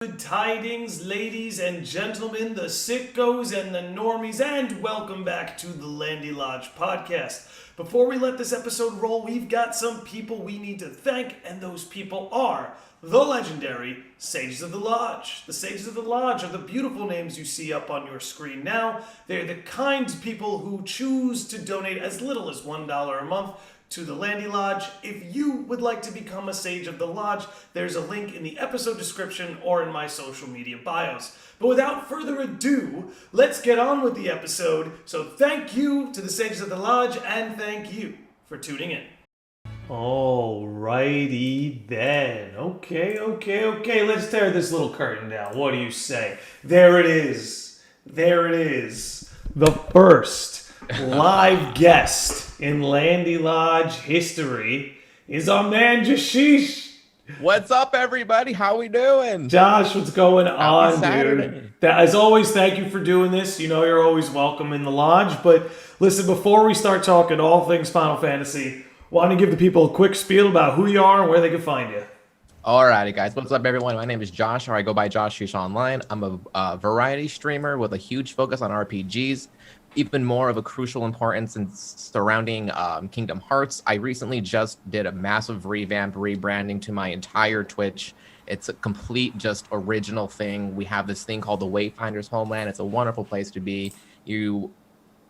Good tidings, ladies and gentlemen, the sickos and the normies, and welcome back to the Landy Lodge podcast. Before we let this episode roll, we've got some people we need to thank, and those people are the legendary Sages of the Lodge. The Sages of the Lodge are the beautiful names you see up on your screen now. They're the kind people who choose to donate as little as $1 a month to the Landy Lodge. If you would like to become a Sage of the Lodge, there's a link in the episode description or in my social media bios. But without further ado, let's get on with the episode. So thank you to the Sages of the Lodge, and thank you for tuning in. Alrighty then. Okay. Let's tear this little curtain down. What do you say? There it is. The first live guest in Landy Lodge history is our man Jasheeshh. What's up, everybody? How we doing? Josh, what's going on, Saturday. dude? As always, thank you for doing this. You know you're always welcome in the lodge. But listen, before we start talking all things Final Fantasy, want to give the people a quick spiel about who you are and where they can find you. Alrighty, guys. What's up, everyone? My name is Josh, or I go by Jasheeshh online. I'm a variety streamer with a huge focus on RPGs. Even more of a crucial importance in surrounding Kingdom Hearts. I recently just did a massive rebranding to my entire Twitch. It's a complete, just original thing. We have this thing called the Wayfinder's Homeland. It's a wonderful place to be. You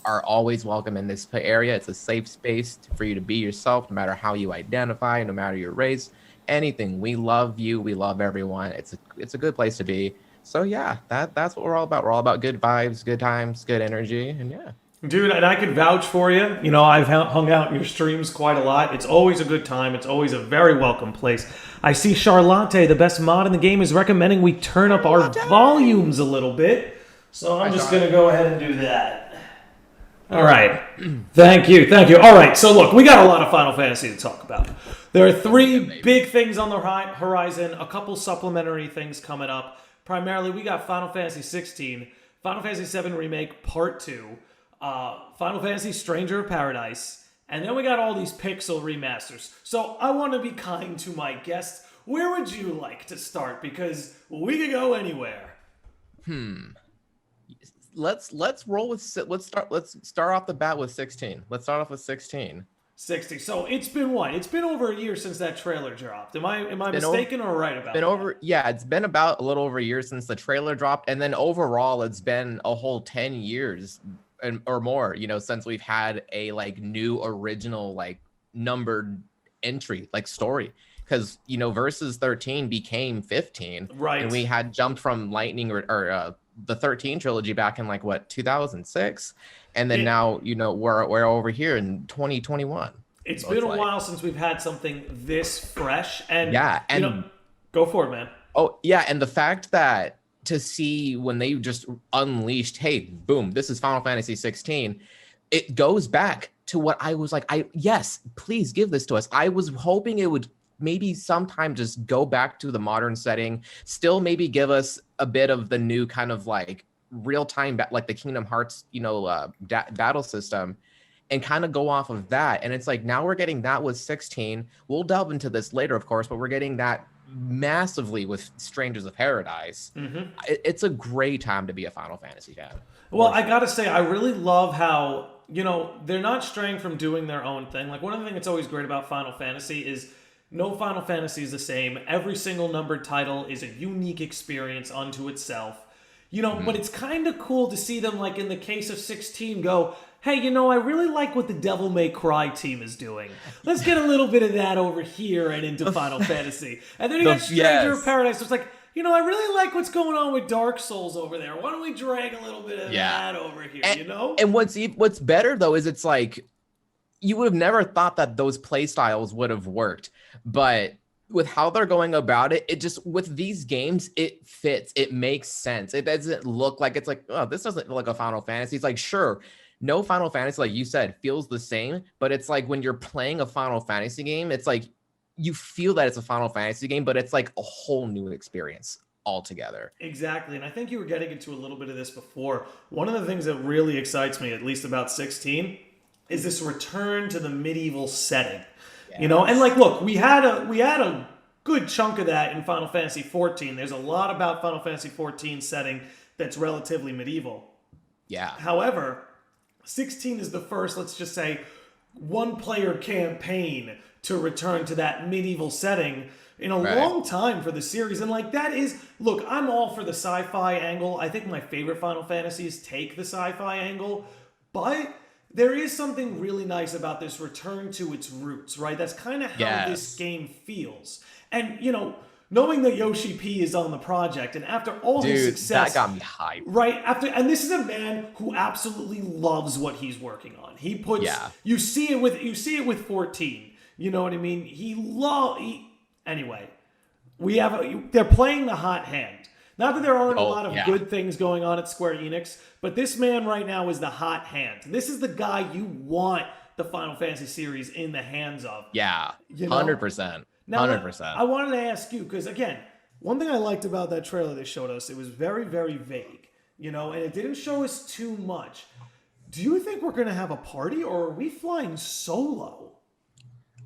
are always welcome in this area. It's a safe space for you to be yourself, no matter how you identify, no matter your race, anything. We love you. We love everyone. It's a good place to be. So yeah, that's what we're all about. We're all about good vibes, good times, good energy, and yeah. Dude, and I could vouch for you. You know, I've hung out in your streams quite a lot. It's always a good time. It's always a very welcome place. I see Charlotte, the best mod in the game, is recommending we turn up our volumes a little bit. So I'm just going to go ahead and do that. All right. Thank you. All right, so look, we got a lot of Final Fantasy to talk about. There are three big things on the horizon, a couple supplementary things coming up. Primarily, we got Final Fantasy XVI, Final Fantasy VII Remake Part 2, Final Fantasy Stranger of Paradise, and then we got all these pixel remasters. So I want to be kind to my guests. Where would you like to start? Because we could go anywhere. Let's roll with let's start off the bat with 16. Let's start off with 16. 60. So it's been what? It's been over a year since that trailer dropped. Am I mistaken or right about that? It's been about a little over a year since the trailer dropped, and then overall it's been a whole 10 years or more, since we've had a new original numbered entry story. Because Versus 13 became 15, right? And we had jumped from Lightning or the 13 trilogy back in 2006. And then now, we're over here in 2021. It's been a while since we've had something this fresh. And yeah, and go for it, man. Oh, yeah. And the fact that to see when they just unleashed, hey, boom, this is Final Fantasy 16, it goes back to what I was yes, please give this to us. I was hoping it would maybe sometime just go back to the modern setting, still maybe give us a bit of the new kind of real-time the Kingdom Hearts battle system, and kind of go off of that. And it's now we're getting that with 16. We'll delve into this later, of course, but we're getting that massively with Strangers of Paradise. It's a great time to be a Final Fantasy fan. Well, I gotta say, I really love how they're not straying from doing their own thing. One of the things that's always great about Final Fantasy is no Final Fantasy is the same. Every single numbered title is a unique experience unto itself. But it's kind of cool to see them, in the case of 16, go, hey, I really like what the Devil May Cry team is doing. Let's get a little bit of that over here and into Final Fantasy. And then you got Stranger of Paradise. It's I really like what's going on with Dark Souls over there. Why don't we drag a little bit of that over here, And what's better, though, is it's you would have never thought that those play styles would have worked. But with how they're going about it, it just, with these games, it fits. It makes sense. It doesn't look like it's oh, this doesn't look like a Final Fantasy. It's sure, no Final Fantasy, like you said, feels the same. But it's when you're playing a Final Fantasy game, it's you feel that it's a Final Fantasy game, but it's a whole new experience altogether. Exactly. And I think you were getting into a little bit of this before. One of the things that really excites me, at least about 16, is this return to the medieval setting. Yes. And look, we had a good chunk of that in Final Fantasy XIV. There's a lot about Final Fantasy XIV setting that's relatively medieval. Yeah. However, 16 is the first, let's just say, one-player campaign to return to that medieval setting in a long time for the series. And like that is, look, I'm all for the sci-fi angle. I think my favorite Final Fantasies take the sci-fi angle, but there is something really nice about this return to its roots, right? That's kind of how this game feels. And, you know, knowing that Yoshi P is on the project, and after all his success, that got me hyped. Right and this is a man who absolutely loves what he's working on. He puts, you see it with 14. You know what I mean? Anyway, they're playing the hot hand. Not that there aren't a lot of good things going on at Square Enix, but this man right now is the hot hand. This is the guy you want the Final Fantasy series in the hands of. Yeah, 100%. Now, 100%. I wanted to ask you, because again, one thing I liked about that trailer they showed us, it was very, very vague, you know, and it didn't show us too much. Do you think we're going to have a party, or are we flying solo?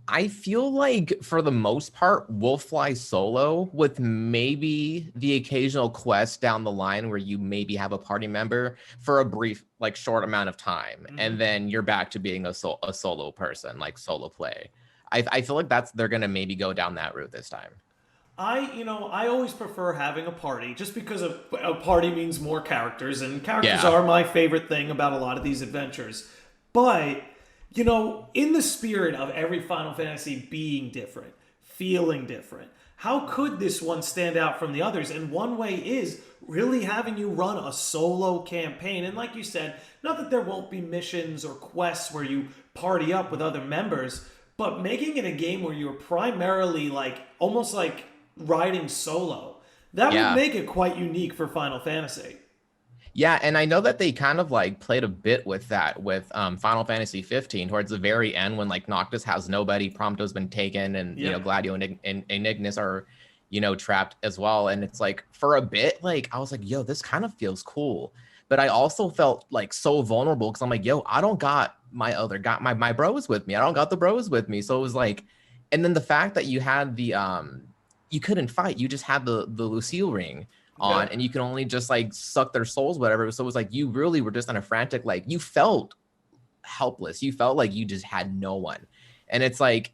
I feel like for the most part, we'll fly solo with maybe the occasional quest down the line where you maybe have a party member for a brief, like short amount of time. And then you're back to being a solo person, like solo play. I feel like they're going to maybe go down that route this time. I always prefer having a party just because a party means more characters, and characters are my favorite thing about a lot of these adventures. But, you know, in the spirit of every Final Fantasy being different, feeling different, how could this one stand out from the others? And one way is really having you run a solo campaign. And like you said, not that there won't be missions or quests where you party up with other members, but making it a game where you're primarily like almost like riding solo. That would make it quite unique for Final Fantasy. Yeah, and I know that they kind of like played a bit with that with Final Fantasy 15 towards the very end when like Noctis has nobody, Prompto's been taken, and you know Gladio and Ignis are, you know, trapped as well. And it's like for a bit, like I was like, yo, this kind of feels cool. But I also felt like so vulnerable because I'm like, yo, I don't got my bros with me. I don't got the bros with me. So it was like, and then the fact that you had the you couldn't fight, you just had the Lucille ring on, and you can only just like suck their souls, whatever. So it was like you really were just on a frantic, like you felt helpless. You felt like you just had no one. And it's like,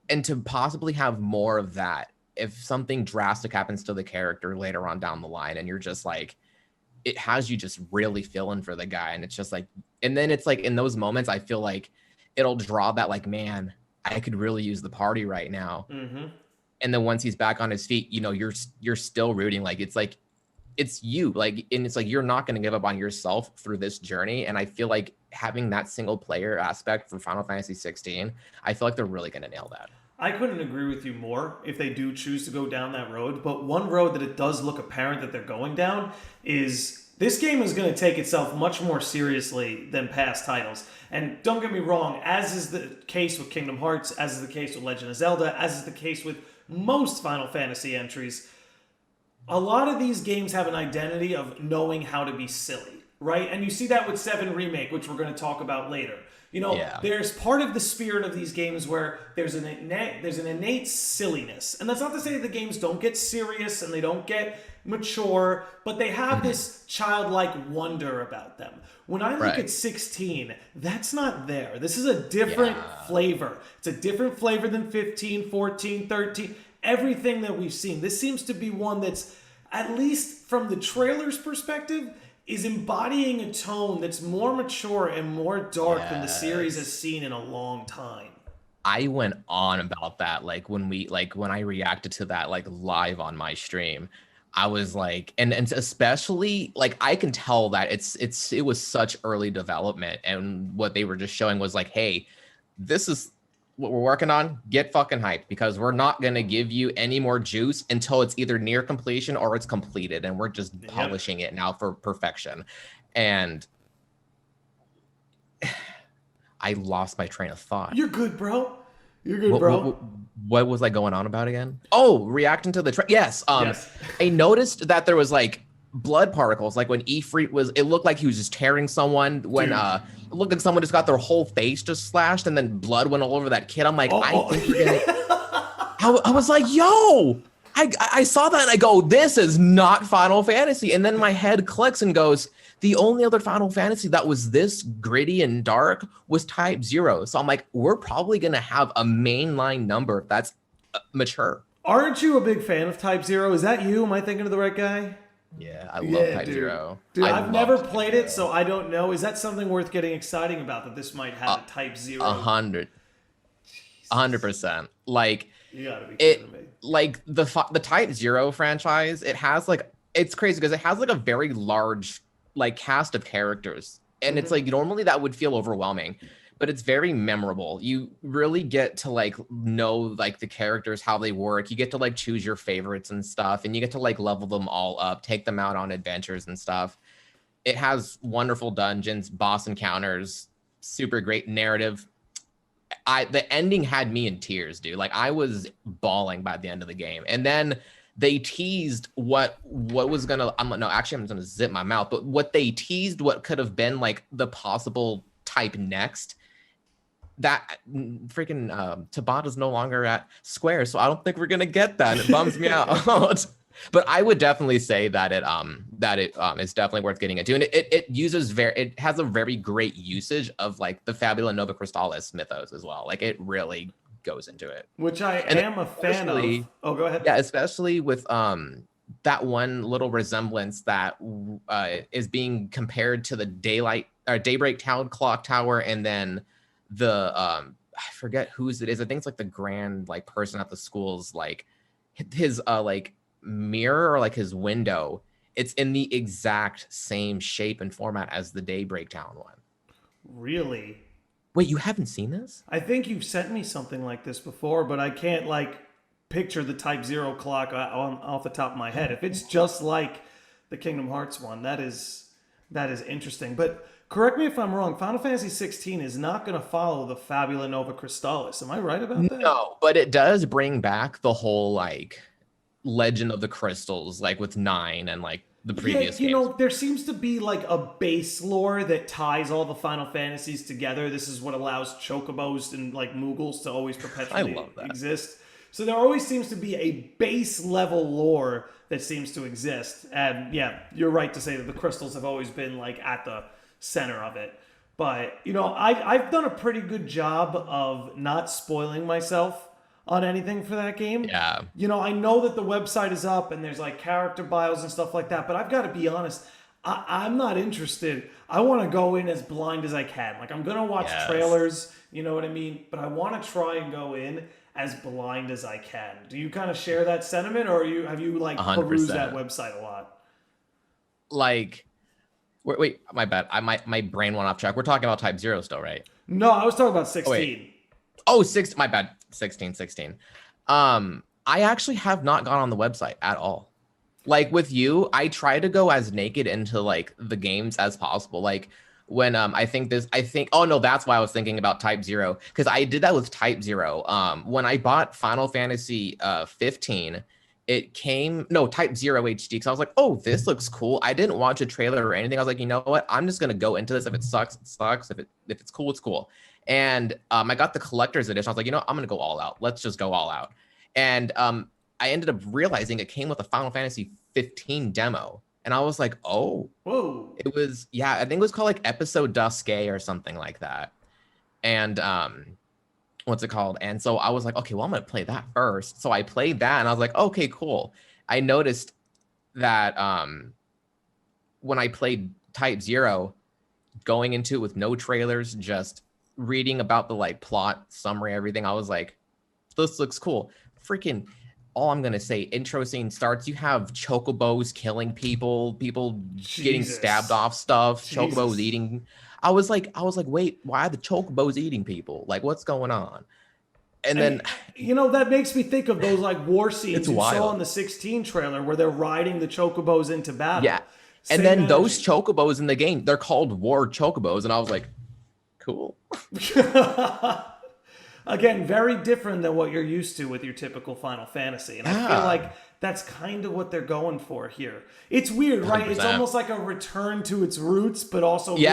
and to possibly have more of that, if something drastic happens to the character later on down the line, and you're just like, it has you just really feeling for the guy. And it's just like, and then it's like in those moments, I feel like it'll draw that like, man, I could really use the party right now. And then once he's back on his feet, you know, you're still rooting. Like, it's like, it's you, like, and it's like, you're not going to give up on yourself through this journey. And I feel like having that single player aspect for Final Fantasy 16, I feel like they're really going to nail that. I couldn't agree with you more if they do choose to go down that road. But one road that it does look apparent that they're going down is this game is going to take itself much more seriously than past titles. And don't get me wrong, as is the case with Kingdom Hearts, as is the case with Legend of Zelda, as is the case with most Final Fantasy entries, a lot of these games have an identity of knowing how to be silly, right? And you see that with 7 Remake, which we're going to talk about later. You know, there's part of the spirit of these games where there's an innate silliness. And that's not to say that the games don't get serious and they don't get mature, but they have this childlike wonder about them. When I look at 16, that's not there. This is a different flavor. It's a different flavor than 15, 14, 13, everything that we've seen. This seems to be one that's, at least from the trailer's perspective, is embodying a tone that's more mature and more dark than the series has seen in a long time. I went on about that, like when I reacted to that like live on my stream, I was like, and especially like I can tell that it was such early development, and what they were just showing was like, hey, this is what we're working on. Get fucking hyped, because we're not gonna give you any more juice until it's either near completion or it's completed, and we're just polishing it now for perfection. And I lost my train of thought. You're good, bro. You're good, bro. What was I going on about again? Oh, reacting to the yes. I noticed that there was like blood particles, like when Ifrit was, it looked like he was just tearing someone. When it looked like someone just got their whole face just slashed, and then blood went all over that kid. I'm like, I think you're gonna. I was like, yo, I saw that and I go, this is not Final Fantasy. And then my head clicks and goes, the only other Final Fantasy that was this gritty and dark was Type 0. So I'm like, we're probably going to have a mainline number that's mature. Aren't you a big fan of Type 0? Is that you? Am I thinking of the right guy? Yeah, I love Type dude. 0. Dude, I've never played it, Zero. so I don't know. Is that something worth getting exciting about, that this might have a Type 0? 100%. Like, you gotta be kidding me. Like the Type 0 franchise, it has like, it's crazy because it has like a very large like cast of characters, and it's like normally that would feel overwhelming, but it's very memorable. You really get to like know like the characters, how they work. You get to like choose your favorites and stuff, and you get to like level them all up, take them out on adventures and stuff. It has wonderful dungeons, boss encounters, super great narrative. The ending had me in tears, dude. Like I was bawling by the end of the game. And then they teased what was gonna, I'm gonna zip my mouth, but what they teased, what could have been like the possible type next, that freaking Tabata's no longer at Square, so I don't think we're gonna get that. It bums me out. But I would definitely say that it is definitely worth getting into, and it has a very great usage of like the Fabula Nova Crystallis mythos as well. Like it really goes into it, which I am a fan of. Oh, go ahead. Yeah, especially with that one little resemblance that is being compared to the Daybreak Town Clock Tower, and then the I forget whose it is. I think it's like the grand like person at the school's like his like mirror or like his window. It's in the exact same shape and format as the Daybreak Town one. Really? Wait, you haven't seen this? I think you've sent me something like this before, but I can't like picture the Type 0 clock off the top of my head. If it's just like the Kingdom Hearts one, that is interesting. But correct me if I'm wrong, Final Fantasy XVI is not going to follow the Fabula Nova Crystallis. Am I right about that? No, but it does bring back the whole like Legend of the Crystals, like with 9 and like the previous you games. know, there seems to be like a base lore that ties all the Final Fantasies together. This is what allows chocobos and like Moogles to always perpetually exist. So there always seems to be a base level lore that seems to exist. And yeah, you're right to say that the crystals have always been like at the center of it. But, you know, I've done a pretty good job of not spoiling myself on anything for that game. Yeah. You know, I know that the website is up and there's like character bios and stuff like that, but I've got to be honest, I'm not interested. I want to go in as blind as I can. Like I'm going to watch trailers, you know what I mean? But I want to try and go in as blind as I can. Do you kind of share that sentiment, or have you like 100%. Perused that website a lot? Like, wait, my bad. My brain went off track. We're talking about Type 0 still, right? No, I was talking about 16. Oh, 6, my bad. 16. I actually have not gone on the website at all. Like with you, I try to go as naked into like the games as possible. Like when oh no, that's why I was thinking about Type 0, because I did that with Type 0. When I bought Final Fantasy 15, it came Type 0 HD, because I was like, oh, this looks cool. I didn't watch a trailer or anything. I was like, you know what? I'm just gonna go into this. If it sucks, it sucks. If it's cool, it's cool. And I got the collector's edition. I was like, you know, I'm gonna go all out. Let's just go all out. And I ended up realizing it came with a Final Fantasy 15 demo. And I was like, oh, whoa. It was, I think it was called like Episode Duske or something like that. And what's it called? And so I was like, okay, well, I'm gonna play that first. So I played that and I was like, okay, cool. I noticed that when I played Type 0, going into it with no trailers, just reading about the like plot summary, everything, I was like, this looks cool. Freaking, all I'm gonna say, intro scene starts, you have chocobos killing people getting stabbed off stuff, chocobos eating. I was like, wait, why are the chocobos eating people? Like, what's going on? And then, you know, that makes me think of those like war scenes you wild. saw in the 16 trailer where they're riding the chocobos into battle. Yeah. And then those chocobos in the game, they're called war chocobos. And I was like, cool. Again, very different than what you're used to with your typical Final Fantasy. And I feel like that's kind of what they're going for here. It's weird, right? 100%. It's almost like a return to its roots, but also really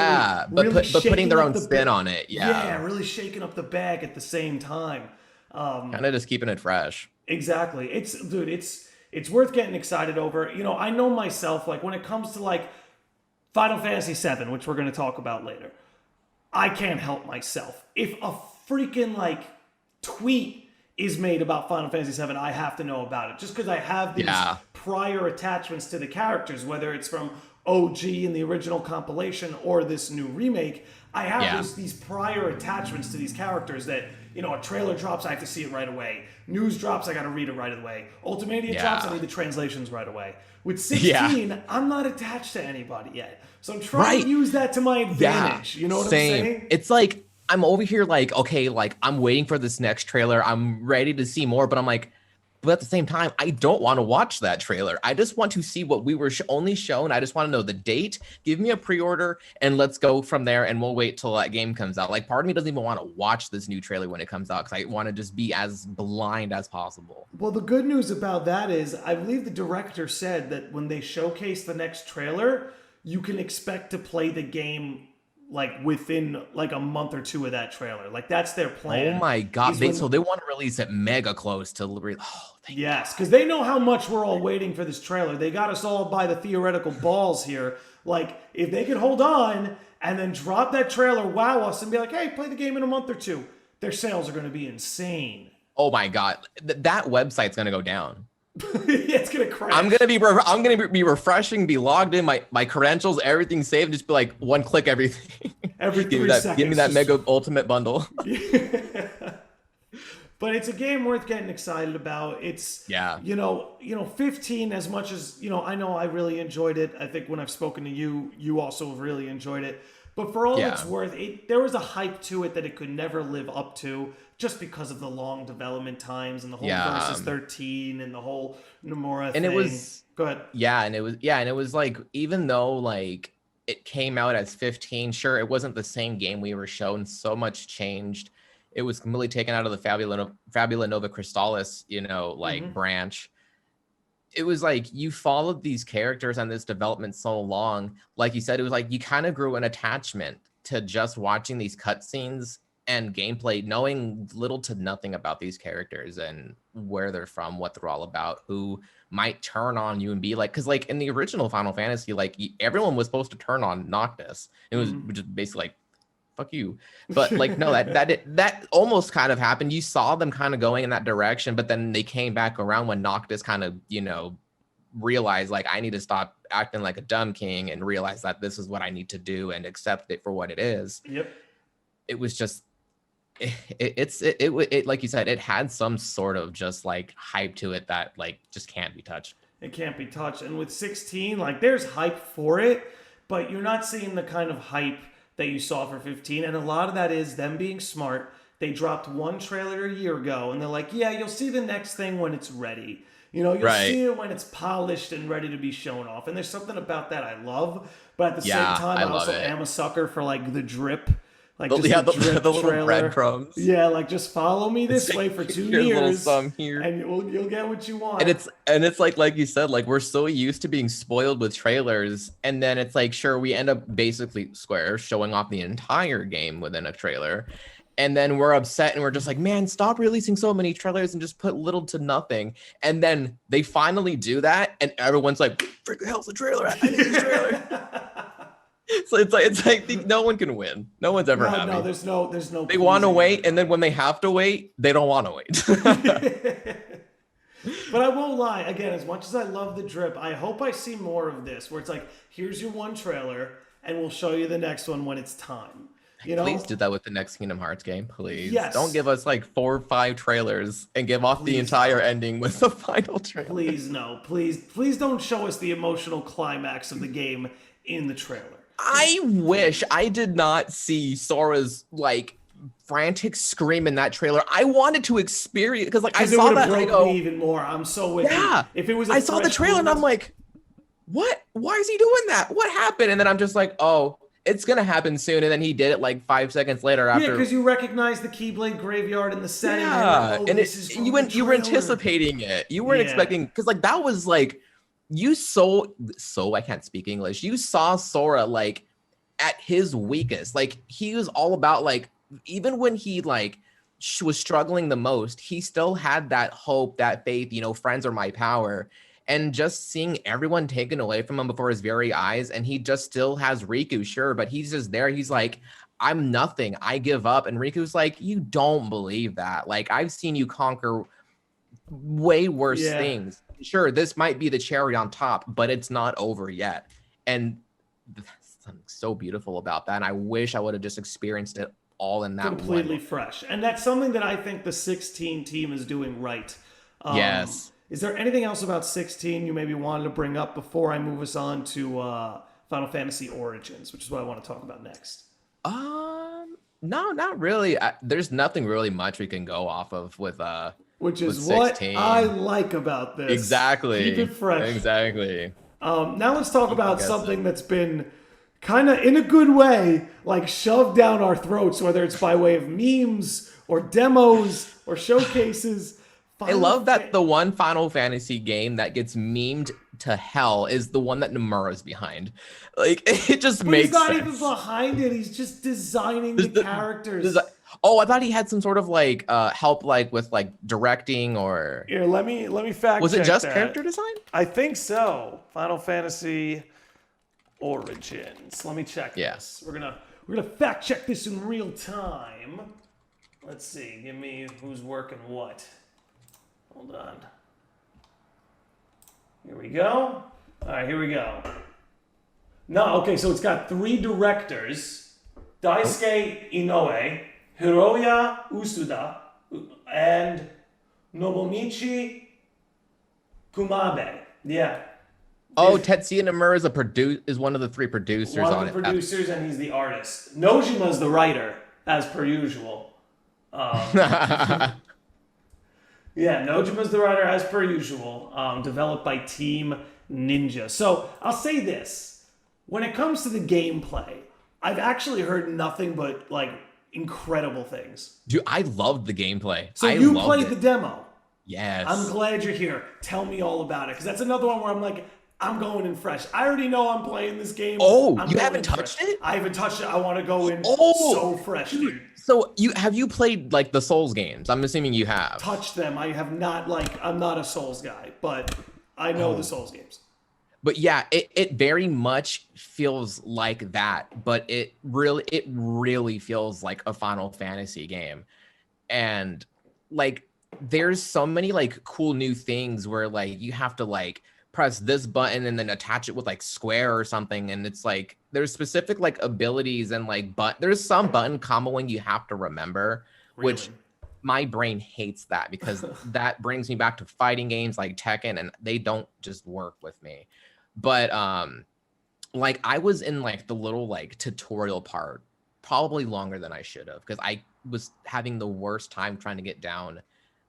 but putting their own spin on it. Yeah, really shaking up the bag at the same time. Kind of just keeping it fresh. Exactly. It's worth getting excited over. I know myself, like when it comes to like Final Fantasy VII, which we're going to talk about later, I can't help myself. If a freaking like tweet is made about Final Fantasy VII, I have to know about it. Just because I have these Yeah. prior attachments to the characters, whether it's from OG in the original compilation or this new remake, I have Yeah. these prior attachments to these characters that, a trailer drops, I have to see it right away. News drops, I got to read it right away. Ultimania drops, I Yeah. need the translations right away. With Yeah. 16, I'm not attached to anybody yet. So I'm trying Right. to use that to my advantage. You know what I'm saying? It's like I'm over here like, okay, like I'm waiting for this next trailer. I'm ready to see more, but I'm like, but at the same time, I don't want to watch that trailer. I just want to see what we were only shown. I just want to know the date. Give me a pre-order and let's go from there. And we'll wait till that game comes out. Like part of me doesn't even want to watch this new trailer when it comes out because I want to just be as blind as possible. Well, the good news about that is I believe the director said that when they showcase the next trailer, you can expect to play the game like within like a month or two of that trailer. Like that's their plan. Oh my God. is when- So they want to release it mega close to thank Yes, because they know how much we're all waiting for this trailer. They got us all by the theoretical balls here. Like, if they could hold on and then drop that trailer, wow us, and be like, hey, play the game in a month or two, their sales are going to be insane. Oh my God. That website's going to go down. It's going to crash. I'm gonna be refreshing, be logged in, my credentials, everything saved, just be like one click everything. Every 3 seconds. Give me that mega ultimate bundle. But it's a game worth getting excited about. It's 15, as much as I know I really enjoyed it. I think when I've spoken to you, you also have really enjoyed it. But for all it's worth, there was a hype to it that it could never live up to, just because of the long development times and the whole Versus 13 and the whole Nomura thing. And it was go ahead. and it was like, even though like it came out as 15, sure, it wasn't the same game we were shown. So much changed. It was completely taken out of the Fabula Nova Crystallis, branch. It was like you followed these characters and this development so long. Like you said, it was like you kind of grew an attachment to just watching these cutscenes and gameplay, knowing little to nothing about these characters and where they're from, what they're all about, who might turn on you and be like, because like in the original Final Fantasy, like everyone was supposed to turn on Noctis. It was just basically like, fuck you. But like, no, that almost kind of happened. You saw them kind of going in that direction, but then they came back around when Noctis kind of, realized like, I need to stop acting like a dumb king and realize that this is what I need to do and accept it for what it is. Yep. It was just, it like you said, it had some sort of just like hype to it that like just can't be touched. It can't be touched. And with 16, like there's hype for it, but you're not seeing the kind of hype that you saw for 15, and a lot of that is them being smart. They dropped one trailer a year ago, and they're like, yeah, you'll see the next thing when it's ready. You'll see it when it's polished and ready to be shown off. And there's something about that I love, but at the same time, I also am a sucker for like the drip. Like the little breadcrumbs. Yeah, like just follow me this way for 2 years, little thumb here, and you'll get what you want. And it's like you said, like we're so used to being spoiled with trailers, and then it's like, sure, we end up basically Square showing off the entire game within a trailer, and then we're upset and we're just like, man, stop releasing so many trailers and just put little to nothing. And then they finally do that, and everyone's like, "Frick the hell's the trailer? I need the trailer." So it's like no one can win. No one's ever happy. No, there's no. They want to wait, and then when they have to wait, they don't want to wait. But I won't lie. Again, as much as I love the drip, I hope I see more of this, where it's like, here's your one trailer, and we'll show you the next one when it's time. Please do that with the next Kingdom Hearts game, please. Yes. Don't give us like 4 or 5 trailers and give off the entire ending with the final trailer. Please no. Please don't show us the emotional climax of the game in the trailer. I wish I did not see Sora's like frantic scream in that trailer. I wanted to experience, because like I saw that and I go, me even more. I'm so with you. If it was, I saw the trailer and I'm like, what? Why is he doing that? What happened? And then I'm just like, oh, it's gonna happen soon. And then he did it like 5 seconds later after. Yeah, because you recognize the Keyblade graveyard in the setting. Yeah, and you were anticipating it. You weren't expecting, because like that was like, I can't speak English. You saw Sora like at his weakest. Like he was all about like, even when he like was struggling the most, he still had that hope, that faith, friends are my power. And just seeing everyone taken away from him before his very eyes, and he just still has Riku, sure, but he's just there. He's like, I'm nothing. I give up. And Riku's like, you don't believe that. Like, I've seen you conquer way worse things. Sure, this might be the cherry on top, but it's not over yet. And there's something so beautiful about that. And I wish I would have just experienced it all in that completely fresh. And that's something that I think the 16 team is doing right. Yes. Is there anything else about 16 you maybe wanted to bring up before I move us on to Final Fantasy Origins, which is what I want to talk about next? No, not really. There's nothing really much we can go off of with which is with what I like about this. Exactly. Keep it fresh. Exactly. Now let's talk about something that's been kind of, in a good way, like shoved down our throats, whether it's by way of memes or demos or showcases. I love that the one Final Fantasy game that gets memed to hell is the one that Nomura's behind. Like, it just makes sense. He's not even behind it. He's just designing the characters. Oh, I thought he had some sort of like help, like with like directing or. Here, let me fact check. Was it just character design? I think so. Final Fantasy Origins. Let me check this. We're gonna fact check this in real time. Let's see. Give me who's working what. Hold on. Here we go. All right, here we go. No, okay, so it's got 3 directors. Daisuke Inoue, Hiroya Usuda, and Nobumichi Kumabe. Yeah. Oh, Tetsuya Nomura is one of the 3 producers on it. One of the producers, and he's the artist. Nojima's the writer, as per usual. Yeah, Nojima's the writer, as per usual. Developed by Team Ninja. So, I'll say this. When it comes to the gameplay, I've actually heard nothing but, like, incredible things. Dude, I loved the gameplay. So you played the demo. Yes. I'm glad you're here. Tell me all about it. Because that's another one where I'm like, I'm going in fresh. I already know I'm playing this game. Oh, you haven't touched it? I haven't touched it. I want to go in so fresh, dude. So have you played like the Souls games? I'm assuming you have. Touched them. I have not, I'm not a Souls guy, but I know the Souls games. But yeah, it very much feels like that, but it really feels like a Final Fantasy game. And like there's so many like cool new things where like you have to like press this button and then attach it with like square or something, and it's like there's specific like abilities and like there's some button comboing you have to remember, which my brain hates that because that brings me back to fighting games like Tekken, and they don't just work with me. But like I was in like the little like tutorial part probably longer than I should have, because I was having the worst time trying to get down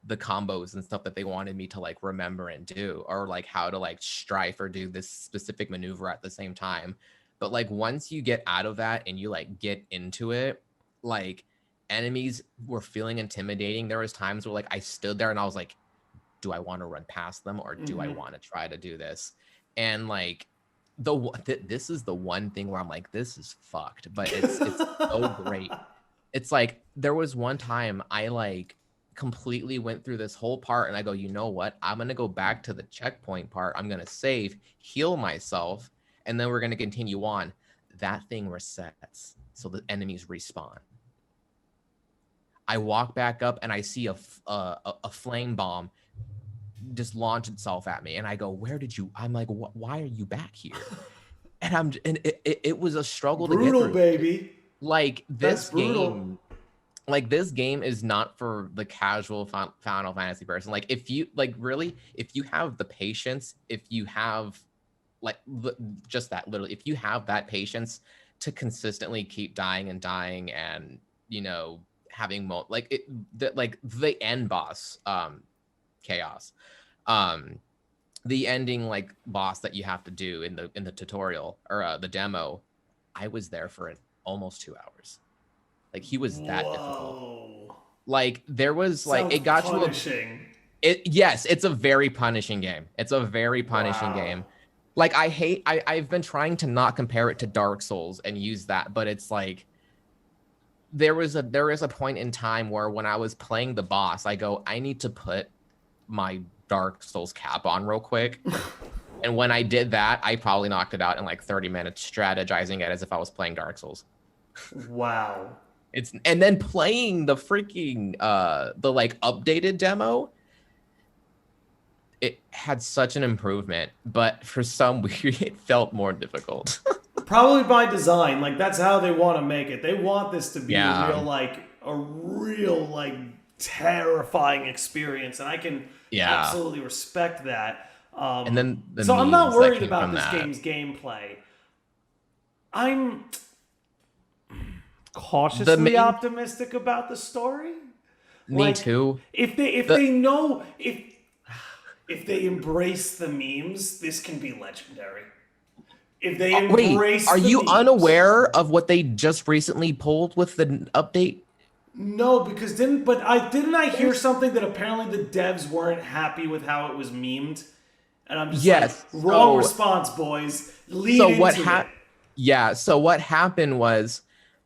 the combos and stuff that they wanted me to like remember and do, or like how to like strafe or do this specific maneuver at the same time. But like once you get out of that and you like get into it, like enemies were feeling intimidating. There was times where like I stood there and I was like, do I want to run past them, or do I want to try to do this? And like this is the one thing where I'm like, this is fucked, but it's so great. It's like there was one time I like completely went through this whole part and I go, you know what? I'm going to go back to the checkpoint part. I'm going to save, heal myself, and then we're going to continue on. That thing resets. So the enemies respawn. I walk back up and I see a flame bomb just launch itself at me. And I go, where did you, I'm like, why are you back here? And it was a struggle to get through. Baby. Like this game, like this game is not for the casual Final Fantasy person. Like if you like really, if you have the patience, if you have like just that literally, if you have that patience to consistently keep dying and you know having like the end boss, Chaos, the ending like boss that you have to do in the tutorial or the demo, I was there for almost 2 hours. Like he was that difficult. Like there was like it got punishing. Yes, it's a very punishing game. It's a very punishing game. Like I've been trying to not compare it to Dark Souls and use that, but it's like there is a point in time where when I was playing the boss, I go, I need to put my Dark Souls cap on real quick. And when I did that, I probably knocked it out in like 30 minutes, strategizing it as if I was playing Dark Souls. Wow. And then playing the freaking the like updated demo, it had such an improvement, but for some weird, it felt more difficult. Probably by design. Like, that's how they want to make it. They want this to be Yeah. a real terrifying experience, and I can absolutely respect that. And then so I'm not memes that worried came about from this that. game's gameplay. I'm cautiously optimistic about the story. Me too. If they embrace the memes, this can be legendary. If they embrace are the you memes, unaware of what they just recently pulled with the update? No, because didn't I hear something that apparently the devs weren't happy with how it was memed? And I'm just wrong response, boys. So what happened was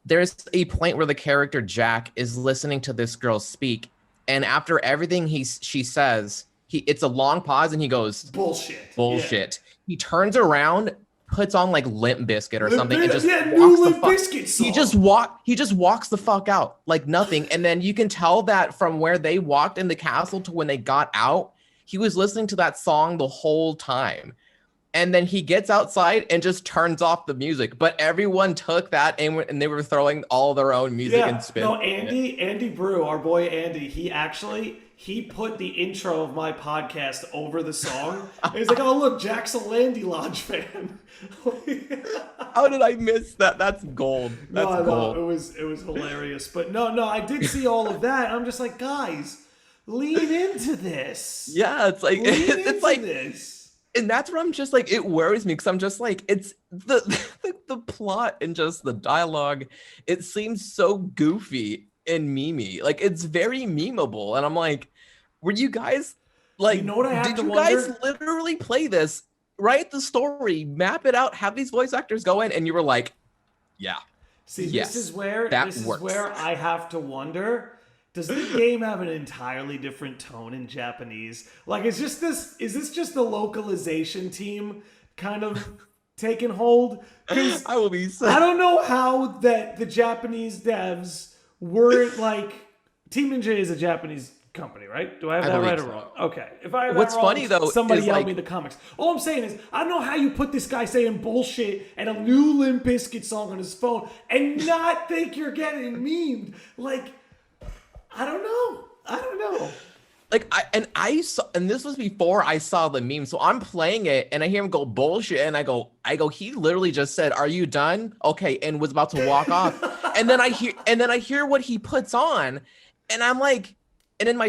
there's a point where the character Jack is listening to this girl speak, and after everything she says, it's a long pause and he goes, bullshit. Yeah. He turns around, puts on like Limp Bizkit or something, and just new Limp Bizkit song. He just walks the fuck out like nothing. And then you can tell that from where they walked in the castle to when they got out, he was listening to that song the whole time. And then he gets outside and just turns off the music. But everyone took that and they were throwing all their own music and spin. No, Andy Brew, our boy Andy, he put the intro of my podcast over the song. And he's like, oh, look, Jack's a Landy Lodge fan. How did I miss that? That's gold. That's gold. No, it was hilarious. But no, I did see all of that. I'm just like, guys, lean into this. Yeah, it's like it's like this. And that's where I'm just like, it worries me because I'm just like, it's the plot and just the dialogue. It seems so goofy and memey. Like, it's very memeable. And I'm like, were you guys like, did you guys literally play this, write the story, map it out, have these voice actors go in, and you were like, yeah. See, yes, this is where I have to wonder. Does the game have an entirely different tone in Japanese? Like, is this just the localization team kind of taking hold? Because I will be I don't know how that the Japanese devs weren't like, Team Ninja is a Japanese company, right? Do I have that right or wrong? Okay. If I have What's that wrong, funny though, somebody is yell like, me in the comics. All I'm saying is, I don't know how you put this guy saying bullshit and a new Limp Bizkit song on his phone and not think you're getting memed. Like, I don't know. Like, I saw, and this was before I saw the meme. So I'm playing it and I hear him go bullshit, and I go, he literally just said, "Are you done?" Okay, and was about to walk off. And then I hear what he puts on, and I'm like, and in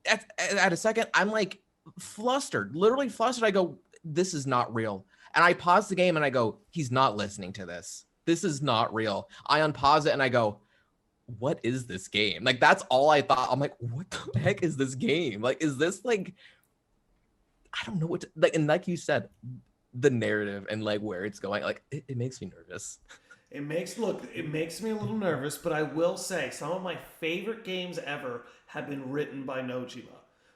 at a second, I'm like flustered, literally flustered. I go, this is not real. And I pause the game and I go, he's not listening to this. This is not real. I unpause it and I go, what is this game? Like, that's all I thought. I'm like, what the heck is this game? Like, is this like, I don't know what to, like, and like you said, the narrative and like where it's going, like it makes me nervous. It makes me a little nervous, but I will say some of my favorite games ever have been written by Nojima.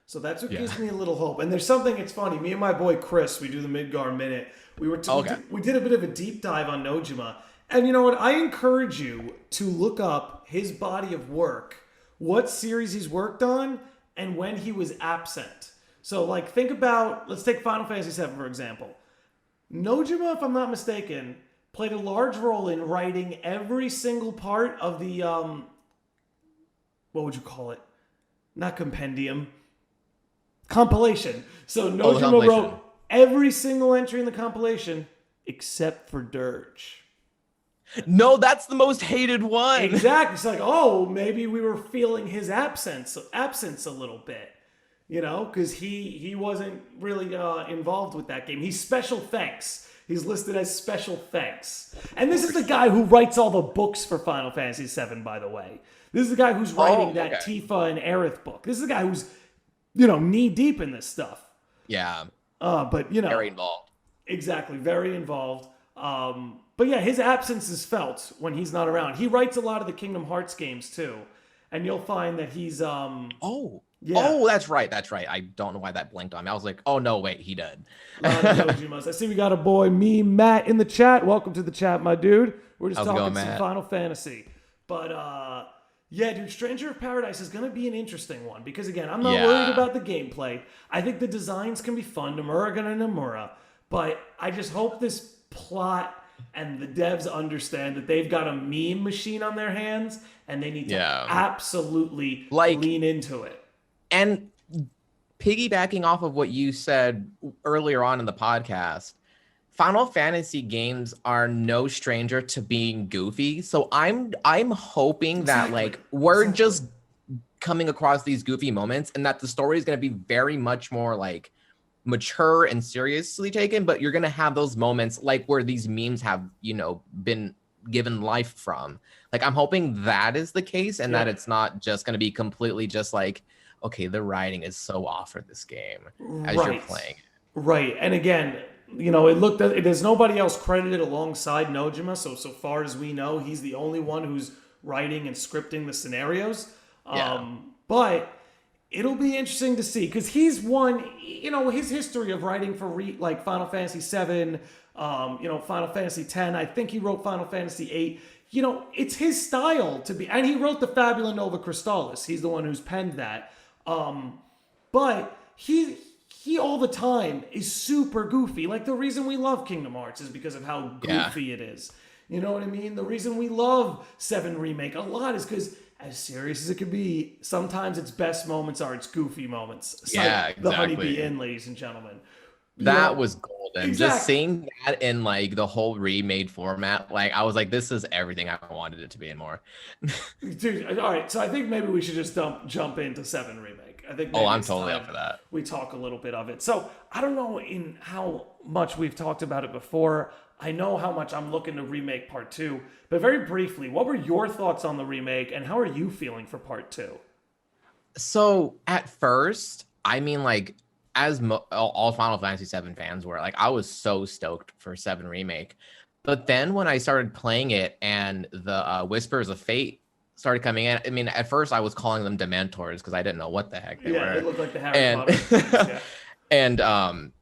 So that's what gives me a little hope. And there's something, it's funny, me and my boy Chris, we do the Midgar Minute. We did a bit of a deep dive on Nojima. And you know what? I encourage you to look up his body of work, what series he's worked on, and when he was absent. So, like, think about, let's take Final Fantasy VII, for example. Nojima, if I'm not mistaken, played a large role in writing every single part of the, what would you call it? Not compendium. Compilation. So Nojima wrote every single entry in the compilation except for Dirge. No, that's the most hated one. Exactly. It's like, oh, maybe we were feeling his absence a little bit, you know, because he wasn't really involved with that game. He's special thanks. He's listed as special thanks. And this is the guy who writes all the books for Final Fantasy VII, by the way. This is the guy who's writing that Tifa and Aerith book. This is the guy who's, you know, knee deep in this stuff. Yeah. But, you know. Very involved. Exactly. Very involved. But yeah, his absence is felt when he's not around. He writes a lot of the Kingdom Hearts games too, and you'll find that he's Oh. yeah. Oh, that's right. That's right. I don't know why that blinked on me. I was like, oh no, wait, he did. A lot of Nojimas. I see we got a boy, me, Matt, in the chat. Welcome to the chat, my dude. We're just How's it talking going, some Matt? Final Fantasy. But yeah, dude, Stranger of Paradise is going to be an interesting one because, again, I'm not worried about the gameplay. I think the designs can be fun, Nomura and Nomura. But I just hope this plot and the devs understand that they've got a meme machine on their hands and they need to absolutely lean into it. And piggybacking off of what you said earlier on in the podcast, Final Fantasy games are no stranger to being goofy. So I'm hoping that like we're just coming across these goofy moments and that the story is going to be very much more like mature and seriously taken, but you're going to have those moments like where these memes have, been given life from. Like I'm hoping that is the case and that it's not just going to be completely just like, okay, the writing is so off for this game as you're playing. Right. And again, there's nobody else credited alongside Nojima. So far as we know, he's the only one who's writing and scripting the scenarios. But it'll be interesting to see because he's won, his history of writing for like Final Fantasy VII, Final Fantasy X. I think he wrote Final Fantasy VIII. It's his style to be, and he wrote the Fabula Nova Crystallis. He's the one who's penned that. But he all the time is super goofy. Like the reason we love Kingdom Hearts is because of how goofy it is. You know what I mean? The reason we love 7 Remake a lot is because as serious as it could be, sometimes its best moments are its goofy moments. It's like the Honeybee Inn, ladies and gentlemen. That was golden. Just seeing that in like the whole remade format, like I was like, this is everything I wanted it to be and more. Dude, all right. So I think maybe we should just jump into 7 Remake. I think. I'm totally up for that. We talk a little bit of it. So I don't know in how much we've talked about it before. I know how much I'm looking to remake Part 2, but very briefly, what were your thoughts on the remake, and how are you feeling for Part 2? So at first, I mean, like as all Final Fantasy VII fans were, like I was so stoked for 7 Remake, but then when I started playing it and the Whispers of Fate started coming in, I mean, at first I was calling them Dementors because I didn't know what the heck they were. Yeah, they look like the Harry Potter things, yeah. And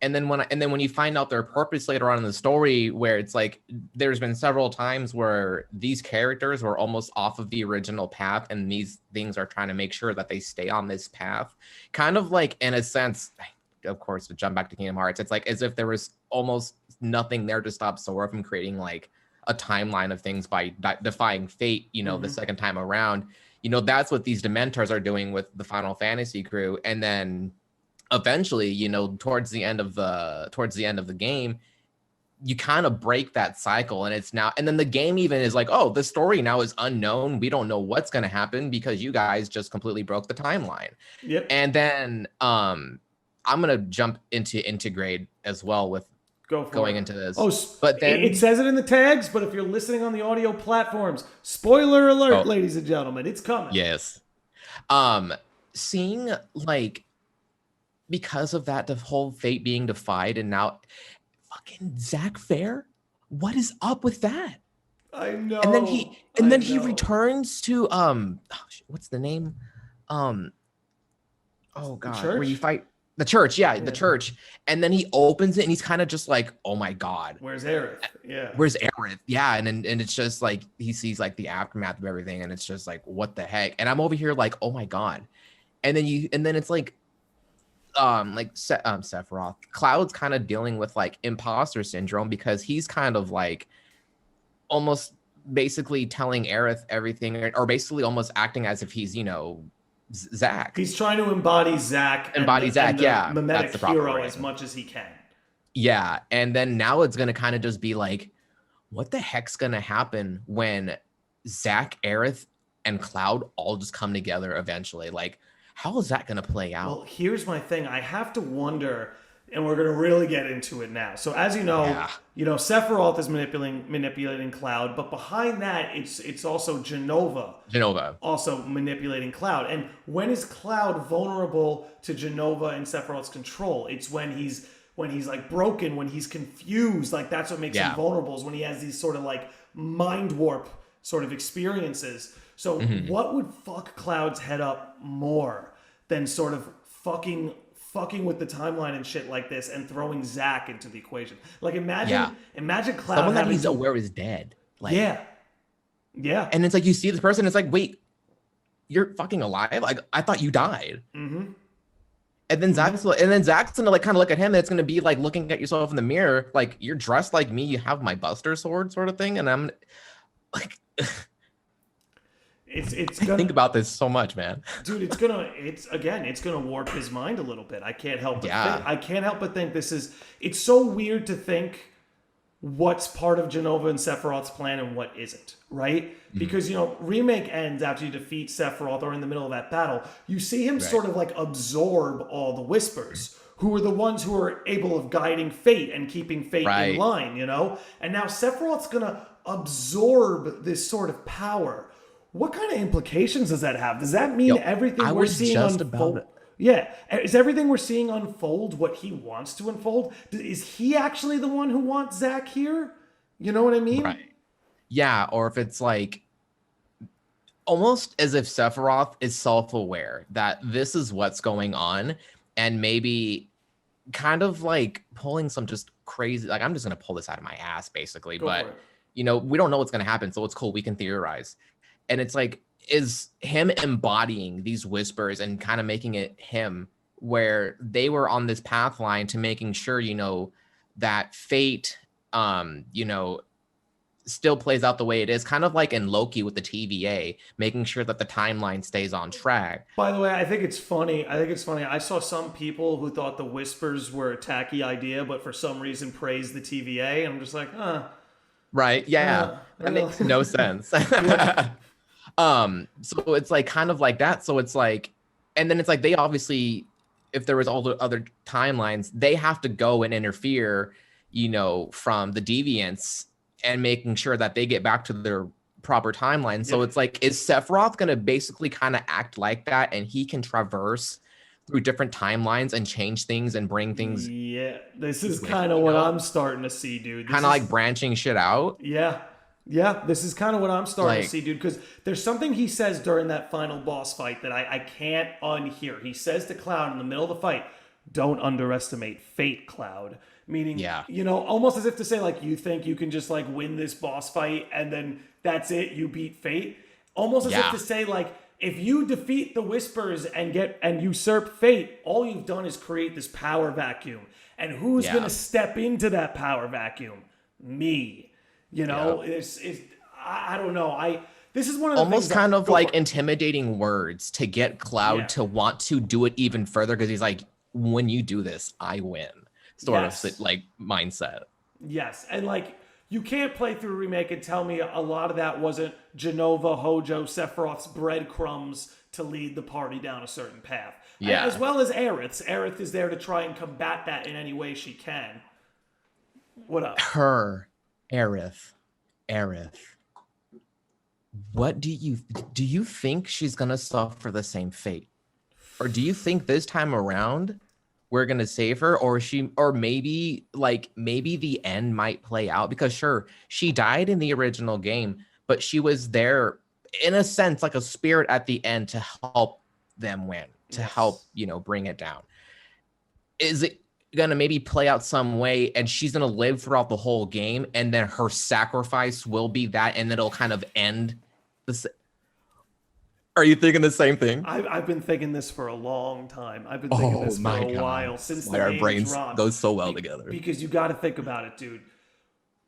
then when you find out their purpose later on in the story, where it's like there's been several times where these characters were almost off of the original path, and these things are trying to make sure that they stay on this path, kind of like in a sense, of course, to jump back to Kingdom Hearts, it's like as if there was almost nothing there to stop Sora from creating like a timeline of things by defying fate, the second time around. That's what these Dementors are doing with the Final Fantasy crew, and then eventually, towards the end of the game, you kind of break that cycle, and then the game even is like, oh, the story now is unknown. We don't know what's going to happen because you guys just completely broke the timeline. Yep. And then I'm going to jump into Intergrade as well with going into this. Oh, but then it says it in the tags, but if you're listening on the audio platforms, spoiler alert, ladies and gentlemen, it's coming. Yes. Seeing like, because of that, the whole fate being defied, and now fucking Zack Fair, what is up with that? I know. And then he returns to what's the name? Oh god, where you fight the church, the church, and then he opens it and he's kind of just like, oh my god, where's Aerith? Yeah, where's Aerith? Yeah, and it's just like he sees like the aftermath of everything, and it's just like, what the heck? And I'm over here like, oh my god, and then it's like Sephiroth, Cloud's kind of dealing with like imposter syndrome because he's kind of like almost basically telling Aerith everything, or basically almost acting as if he's Zack. He's trying to embody Zack. Mimetic Hero as much as he can. Yeah, and then now it's gonna kind of just be like, what the heck's gonna happen when Zack, Aerith, and Cloud all just come together eventually? Like, how is that going to play out? Well, here's my thing. I have to wonder, and we're going to really get into it now. So as you know, Sephiroth is manipulating Cloud, but behind that, it's also Jenova also manipulating Cloud. And when is Cloud vulnerable to Jenova and Sephiroth's control? It's when he's when he's like broken, when he's confused. Like that's what makes him vulnerable, is when he has these sort of like mind warp sort of experiences. So what would fuck Cloud's head up more than sort of fucking with the timeline and shit like this and throwing Zack into the equation? Like imagine Cloud someone that he's aware is dead. Like, yeah. And it's like you see this person, it's like, wait, you're fucking alive? Like I thought you died. And then Zach's gonna like kind of look at him, and it's gonna be like looking at yourself in the mirror, like you're dressed like me, you have my Buster Sword sort of thing, and I'm like, it's I think about this so much, man. Dude, it's gonna warp his mind a little bit. I can't help but think it's so weird to think what's part of Jenova and Sephiroth's plan and what isn't, right? Because, Remake ends after you defeat Sephiroth or in the middle of that battle. You see him sort of like absorb all the Whispers, who are the ones who are able of guiding fate and keeping fate in line, And now Sephiroth's gonna absorb this sort of power. What kind of implications does that have? Does that mean everything we're seeing unfold? Yeah. Is everything we're seeing unfold what he wants to unfold? Is he actually the one who wants Zack here? You know what I mean? Right. Yeah, or if it's like almost as if Sephiroth is self-aware that this is what's going on, and maybe kind of like pulling some just crazy, like I'm just going to pull this out of my ass basically, but we don't know what's going to happen, so it's cool, we can theorize. And it's like, is him embodying these Whispers and kind of making it him, where they were on this path line to making sure, that fate, still plays out the way it is, kind of like in Loki with the TVA, making sure that the timeline stays on track. By the way, I think it's funny. I saw some people who thought the Whispers were a tacky idea, but for some reason praised the TVA. And I'm just like, Right. Yeah. That makes no sense. So it's like kind of like that. So it's like, and then it's like they obviously, if there was all the other timelines, they have to go and interfere, from the deviants and making sure that they get back to their proper timeline. So it's like, is Sephiroth going to basically kind of act like that, and he can traverse through different timelines and change things and bring things? Yeah, this is kind of what I'm starting to see, dude. Kind of like branching shit out. Yeah, this is kind of what I'm starting to see, dude, because there's something he says during that final boss fight that I can't unhear. He says to Cloud in the middle of the fight, "Don't underestimate fate, Cloud." Meaning, almost as if to say, like, you think you can just, like, win this boss fight and then that's it, you beat fate. Almost as if to say, like, if you defeat the Whispers and usurp fate, all you've done is create this power vacuum. And who's going to step into that power vacuum? Me. I don't know. This is one of the almost things kind of like intimidating words to get Cloud to want to do it even further, because he's like, when you do this, I win. Sort of like mindset. Yes, and like you can't play through Remake and tell me a lot of that wasn't Jenova, Hojo, Sephiroth's breadcrumbs to lead the party down a certain path. Yeah. As well as Aerith's. Aerith is there to try and combat that in any way she can. What up? Aerith. What do you think she's gonna suffer the same fate? Or do you think this time around we're gonna save her, or maybe the end might play out? Because sure, she died in the original game, but she was there in a sense like a spirit at the end to help them win, to help bring it down. Is it gonna maybe play out some way and she's gonna live throughout the whole game, and then her sacrifice will be that, and it'll kind of end the? Are you thinking the same thing? I've been thinking this for a long time. I've been thinking this for a while, since the our game brains dropped. go so well together. Because you got to think about it, dude.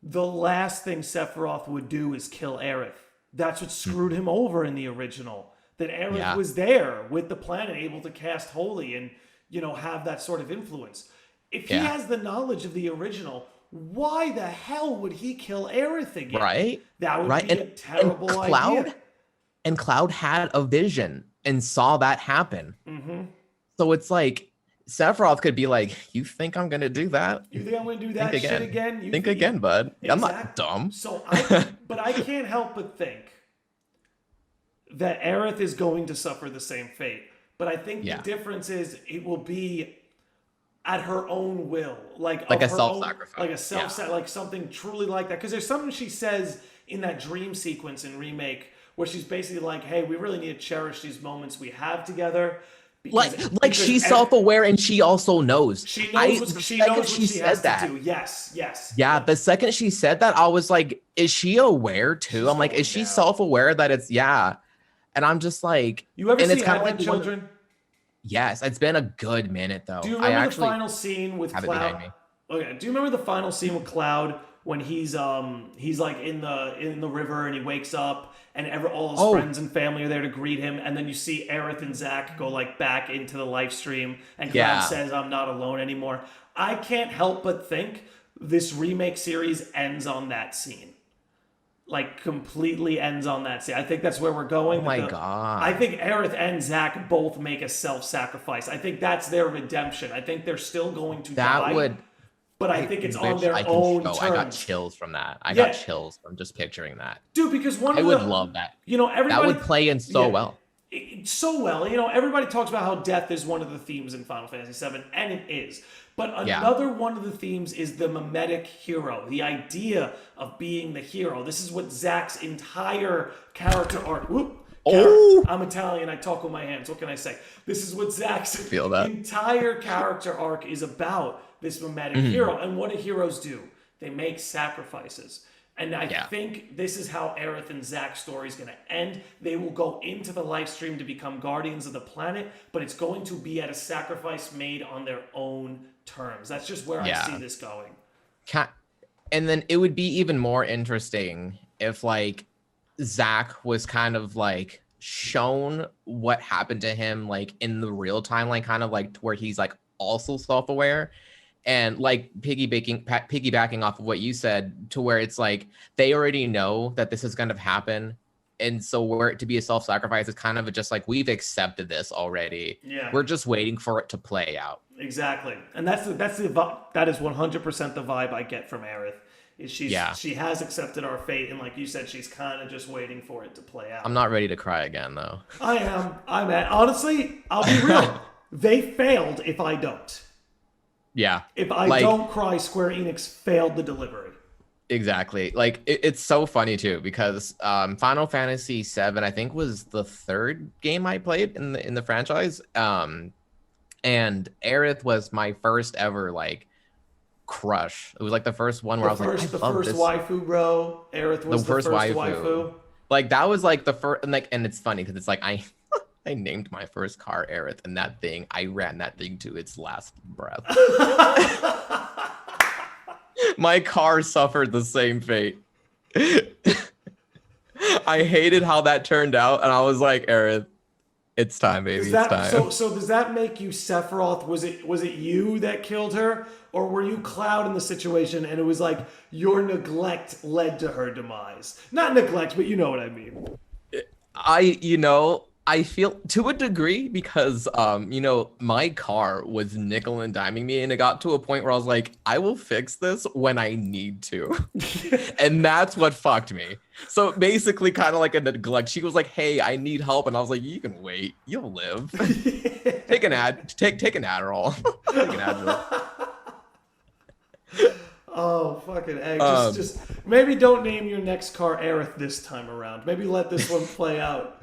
The last thing Sephiroth would do is kill Aerith. That's what screwed him over in the original. That Aerith was there with the planet, able to cast Holy and have that sort of influence. If he has the knowledge of the original, why the hell would he kill Aerith again? Right. That would be a terrible idea. And Cloud had a vision and saw that happen. Mm-hmm. So it's like Sephiroth could be like, "You think I'm gonna do that? You think I'm gonna do that shit again? You think again, bud. Exactly. I'm not dumb." So, but I can't help but think that Aerith is going to suffer the same fate. But I think the difference is it will be at her own will, like Like of a her own, self-sacrifice. like a like something truly like that. Because there's something she says in that dream sequence in Remake where she's basically like, "Hey, we really need to cherish these moments we have together." Like she's self-aware and she also knows. She knows what she has to do. Yes, Yeah, the second she said that, I was like, is she aware too? I'm like, is she self-aware that it's And I'm just like, you ever and see it's kind of Advent like Children? Yes, it's been a good minute though. Do you remember the final scene with Cloud? Okay. Do you remember the final scene with Cloud when he's like in the river and he wakes up and all his friends and family are there to greet him, and then you see Aerith and Zack go like back into the live stream and Cloud says, "I'm not alone anymore." I can't help but think this remake series ends on that scene. Like completely ends on that scene. I think that's where we're going. Oh my god! I think Aerith and Zack both make a self-sacrifice. I think that's their redemption. I think they're still going to die. But I think it's on their own terms. I got chills from that. I got chills from just picturing that. Dude, because I would love that. Everybody that would play in so well. So well. Everybody talks about how death is one of the themes in Final Fantasy VII, and it is. But another one of the themes is the mimetic hero, the idea of being the hero. This is what Zack's entire character arc. I'm Italian. I talk with my hands. What can I say? This is what Zack's entire character arc is about. This mimetic hero, and what do heroes do? They make sacrifices. And I think this is how Aerith and Zack's story is going to end. They will go into the live stream to become guardians of the planet, but it's going to be at a sacrifice made on their own terms. That's just where I see this going. And then it would be even more interesting if like Zack was kind of like shown what happened to him like in the real timeline, kind of like to where he's like also self-aware. And like piggybacking off of what you said, to where it's like they already know that this is going to happen, and so where it to be a self-sacrifice is kind of just like, we've accepted this already. Yeah, we're just waiting for it to play out. Exactly, and that is 100% the vibe I get from Aerith. Is she has accepted our fate, and like you said, she's kind of just waiting for it to play out. I'm not ready to cry again though. I am. Honestly, I'll be real. They failed if I don't. Yeah. If I don't cry, Square Enix failed the delivery. Exactly. Like it's so funny too, because Final Fantasy VII, I think, was the third game I played in the franchise. And Aerith was my first ever like crush. It was like the first one where I was like, the first waifu, bro. Aerith was the first waifu. Like that was like the first, and it's funny because it's like I named my first car Aerith, and that thing, I ran that thing to its last breath. My car suffered the same fate. I hated how that turned out, and I was like, Aerith, it's time, baby. It's time. So does that make you Sephiroth? Was it you that killed her, or were you Cloud in the situation, and it was like your neglect led to her demise? Not neglect, but you know what I mean. I feel to a degree because, my car was nickel and diming me, and it got to a point where I was like, I will fix this when I need to. And that's what fucked me. So basically kind of like a neglect. She was like, hey, I need help. And I was like, you can wait. You'll live. Take an Adderall. Take an Adderall. Oh, fucking egg. Just maybe don't name your next car Aerith this time around. Maybe let this one play out.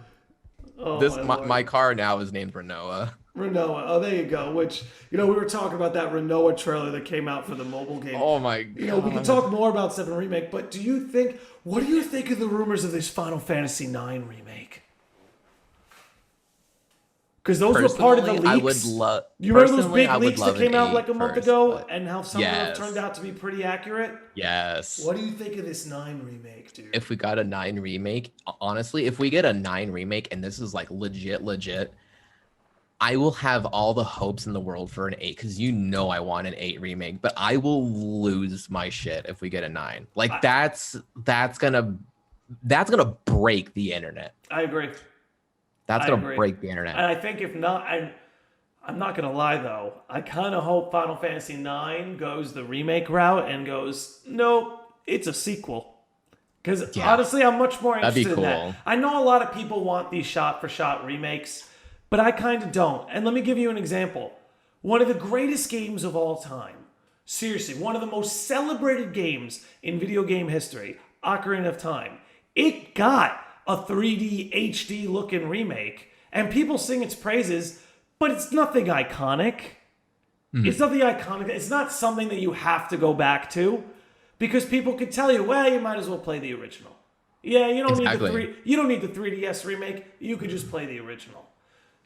Oh, my car now is named Renoa. Renoa. Oh, there you go. Which, we were talking about that Renoa trailer that came out for the mobile game. Oh my god. We can talk more about 7 Remake, but what do you think of the rumors of this Final Fantasy IX remake? Because those were part of the leaks. I would love. You remember those big leaks that came out like a month ago, and how some of them turned out to be pretty accurate? Yes. What do you think of this 9 remake, dude? If we got a 9 remake, honestly, if we get a 9 remake and this is like legit, I will have all the hopes in the world for an 8, because I want an 8 remake, but I will lose my shit if we get a 9. Like that's gonna break the internet. I agree. That's going to break the internet. And I think if not, I'm not going to lie, though. I kind of hope Final Fantasy IX goes the remake route and goes, nope, it's a sequel. Because honestly, I'm much more interested in that. I know a lot of people want these shot-for-shot remakes, but I kind of don't. And let me give you an example. One of the greatest games of all time. Seriously, one of the most celebrated games in video game history, Ocarina of Time. It got a 3D HD looking remake, and people sing its praises, but it's nothing iconic. It's nothing iconic. It's not something that you have to go back to, because people could tell you, well, you might as well play the original. Yeah, you don't need the 3DS remake. You could just play the original.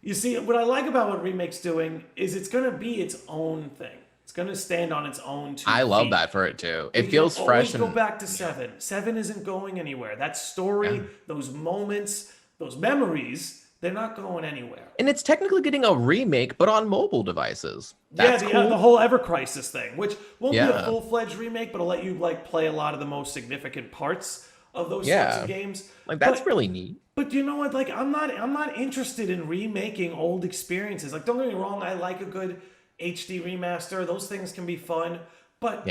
You see, what I like about what Remake's doing is it's going to be its own thing. It's going to stand on its own 2 feet. I love that for it too. It feels fresh. Go back to 7. 7 isn't going anywhere. That story, those moments, those memories, they're not going anywhere. And it's technically getting a remake, but on mobile devices. That's cool. The whole Ever Crisis thing, which won't be a full-fledged remake, but it'll let you play a lot of the most significant parts of those sorts of games. That's really neat. But you know what? I'm not interested in remaking old experiences. Don't get me wrong, I like a good HD remaster. Those things can be fun. But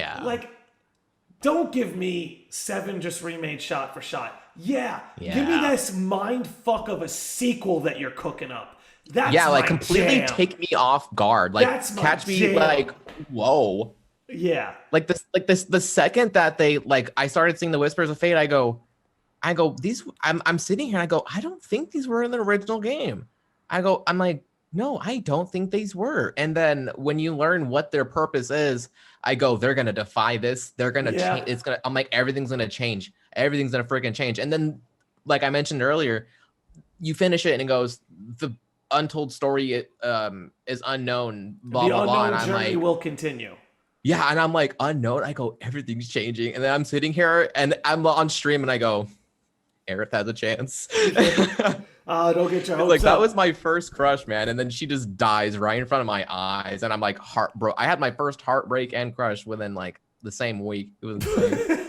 don't give me 7 just remade shot for shot. Yeah. Give me this mind fuck of a sequel that you're cooking up. That's completely jam. take me off guard. That's my catch me jam. Whoa. Yeah. The second that they I started seeing the Whispers of Fate, I go these. I'm sitting here and I go, I don't think these were in the original game. I'm like, no, I don't think these were. And then when you learn what their purpose is, I go, they're gonna defy this. They're gonna change. I'm like, everything's gonna change. Everything's gonna freaking change. And then, like I mentioned earlier, you finish it and it goes, the untold story is unknown. Blah blah blah. And I'm journey will continue. Yeah, and I'm like, unknown. I go, everything's changing. And then I'm sitting here and I'm on stream and I go, Aerith has a chance. Don't get your hopes up. That was my first crush, man. And then she just dies right in front of my eyes. And I'm like, heartbroken. I had my first heartbreak and crush within the same week. It was insane.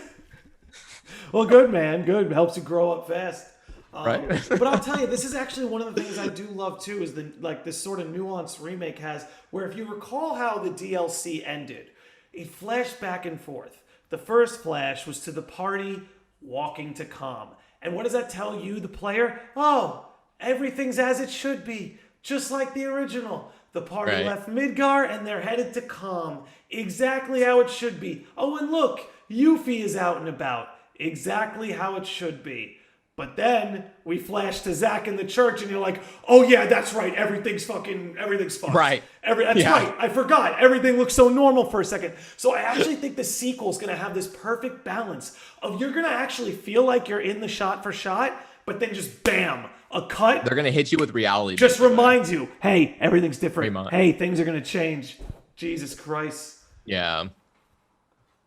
Well, good, man. Good. Helps you grow up fast. Right. But I'll tell you, this is actually one of the things I do love too, is this sort of nuanced remake has, where if you recall how the DLC ended, it flashed back and forth. The first flash was to the party walking to Calm. And what does that tell you, the player? Oh, everything's as it should be, just like the original. The party left Midgar and they're headed to Calm. Exactly how it should be. Oh, and look, Yuffie is out and about. Exactly how it should be. But then we flash to Zack in the church and you're like, oh yeah, that's right. Everything's fucked. Right. That's right. I forgot. Everything looks so normal for a second. So I actually think the sequel is going to have this perfect balance of you're going to actually feel like you're in the shot for shot, but then just bam, a cut. They're going to hit you with reality. Just reminds you, hey, everything's different. Hey, things are going to change. Jesus Christ. Yeah.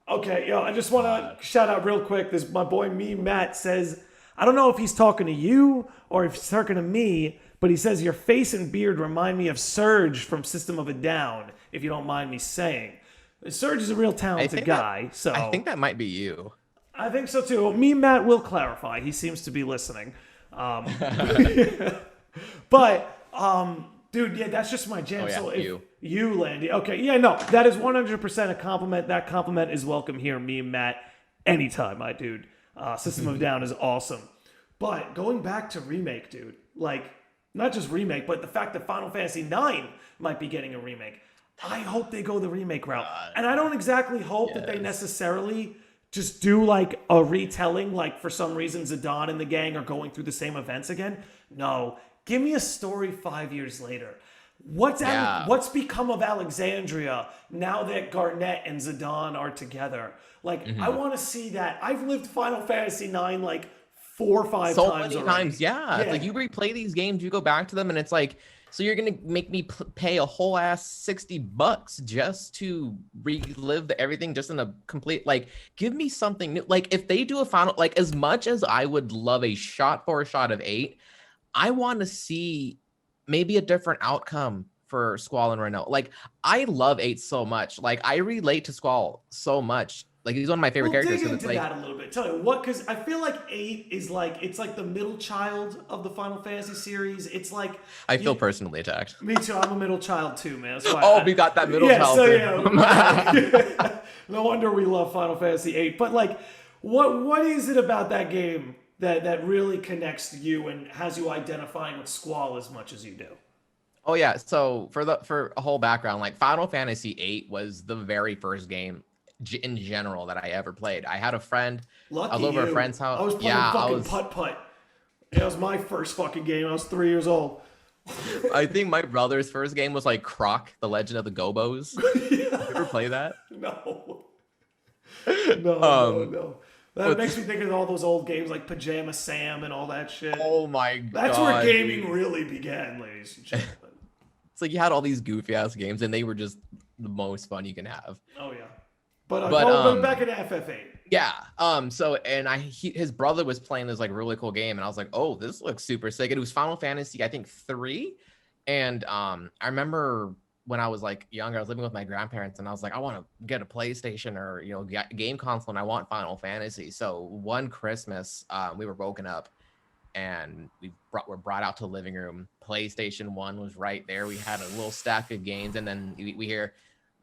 Okay, I just want to shout out real quick. My boy Matt says, I don't know if he's talking to you or if he's talking to me, but he says your face and beard remind me of Surge from System of a Down, if you don't mind me saying. Surge is a real talented guy, so I think that might be you. I think so too. Matt will clarify. He seems to be listening. But dude, yeah, that's just my jam. So if you, Landy. Okay, yeah, no, that is 100% a compliment. That compliment is welcome here, Matt, anytime, my dude. System of Down is awesome. But going back to Remake, dude, not just Remake, but the fact that Final Fantasy IX might be getting a remake. I hope they go the remake route. And I don't exactly hope that they necessarily just do a retelling, for some reason Zidane and the gang are going through the same events again. No, give me a story 5 years later. What's become of Alexandria now that Garnet and Zidane are together? I want to see that. I've lived Final Fantasy IX 4 or 5 times so many times, yeah. You replay these games, you go back to them, and it's so you're gonna make me pay a whole ass $60 just to relive everything, just in a complete give me something new. If they do a final, as much as I would love a shot for a shot of 8, I want to see maybe a different outcome for Squall and Renault. I love 8 so much. I relate to Squall so much. He's one of my favorite characters. Dig into that a little bit. Tell me what, because I feel like 8 is it's the middle child of the Final Fantasy series. It's I feel personally attacked. Me too. I'm a middle child too, man. That's why we got that middle child. So no wonder we love Final Fantasy 8. But what is it about that game that really connects to you and has you identifying with Squall as much as you do? Oh yeah, so for a whole background, like Final Fantasy VIII was the very first game in general that I ever played. I had a friend, I Lucky was over a you. friend's I house. was playing Yeah, I fucking was. putt putt. It was my first fucking game. I was 3 years old. I think my brother's first game was like Croc, The Legend of the Gobos. Did you ever play that? No. No, no, Um, no. That makes me what's think of all those old games like Pajama Sam and all that shit. oh my That's where god, gaming dude! really began, ladies and gentlemen. It's like you had all these goofy ass games, and they were just the most fun you can have. Oh yeah. But But going back into FF8. yeah. So and his brother was playing this like really cool game, and I was like, oh, this looks super sick. And it was Final Fantasy, I think 3. And I remember when I was like younger, I was living with my grandparents, and I was like, I want to get a PlayStation or game console, and I want Final Fantasy. So one Christmas, we were woken up and were brought out to the living room. PlayStation 1 was right there. We had a little stack of games, and then we hear,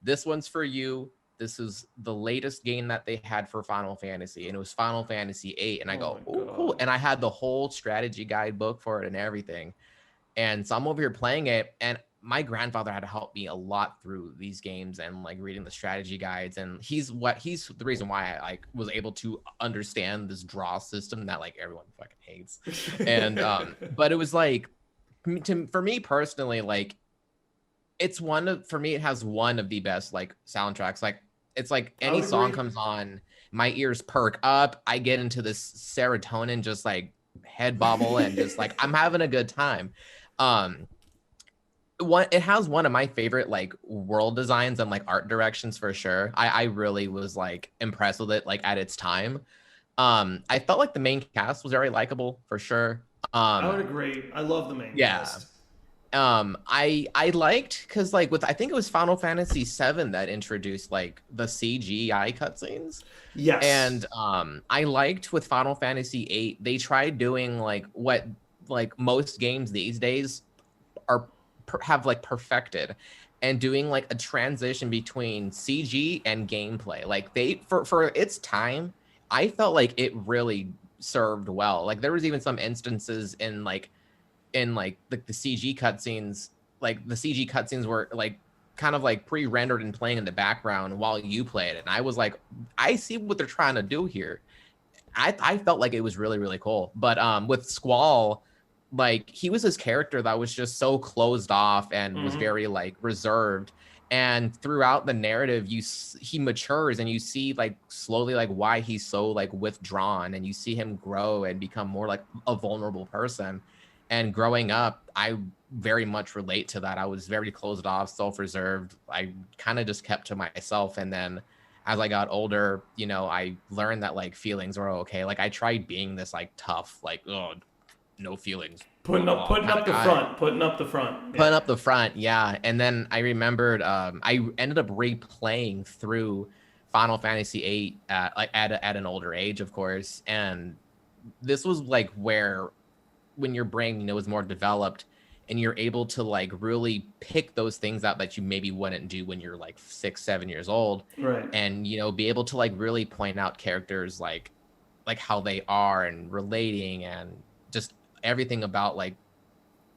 this one's for you. This is the latest game that they had for Final Fantasy, and it was Final Fantasy VIII. And I go, my oh, God. cool. And I had the whole strategy guidebook for it and everything. And so I'm over here playing it, and my grandfather had to help me a lot through these games and like reading the strategy guides. And he's the reason why I like was able to understand this draw system that like everyone fucking hates. And but it was like for me personally, like for me it has one of the best like soundtracks. Like it's like any song comes on, my ears perk up. I get into this serotonin just like head bobble and just like I'm having a good time. It has one of my favorite like world designs and like art directions for sure. I really was like impressed with it like at its time. I felt like the main cast was very likable for sure. I would agree. I love the main Yeah. cast. I liked because like with I think it was Final Fantasy VII that introduced like the CGI cutscenes. Yes. And I liked with Final Fantasy VIII, they tried doing like what like most games these days have like perfected, and doing like a transition between CG and gameplay. Like they for its time, I felt like it really served well. Like there was even some instances in the CG cutscenes, like the CG cutscenes were like kind of like pre-rendered and playing in the background while you played it. And I was like, I see what they're trying to do here. I felt like it was really, really cool. But with Squall, like he was this character that was just so closed off and was very like reserved. And throughout the narrative, he matures, and you see like slowly like why he's so like withdrawn, and you see him grow and become more like a vulnerable person. And growing up, I very much relate to that. I was very closed off, self-reserved. I kind of just kept to myself. And then as I got older, I learned that like feelings were okay. Like I tried being this like tough, like, oh, no feelings. Putting up the front. Putting up the front, yeah. And then I remembered I ended up replaying through Final Fantasy VIII at an older age, of course. And this was like where when your brain is more developed and you're able to like really pick those things out that you maybe wouldn't do when you're like 6-7 years old, right? And be able to like really point out characters like how they are and relating, and just everything about like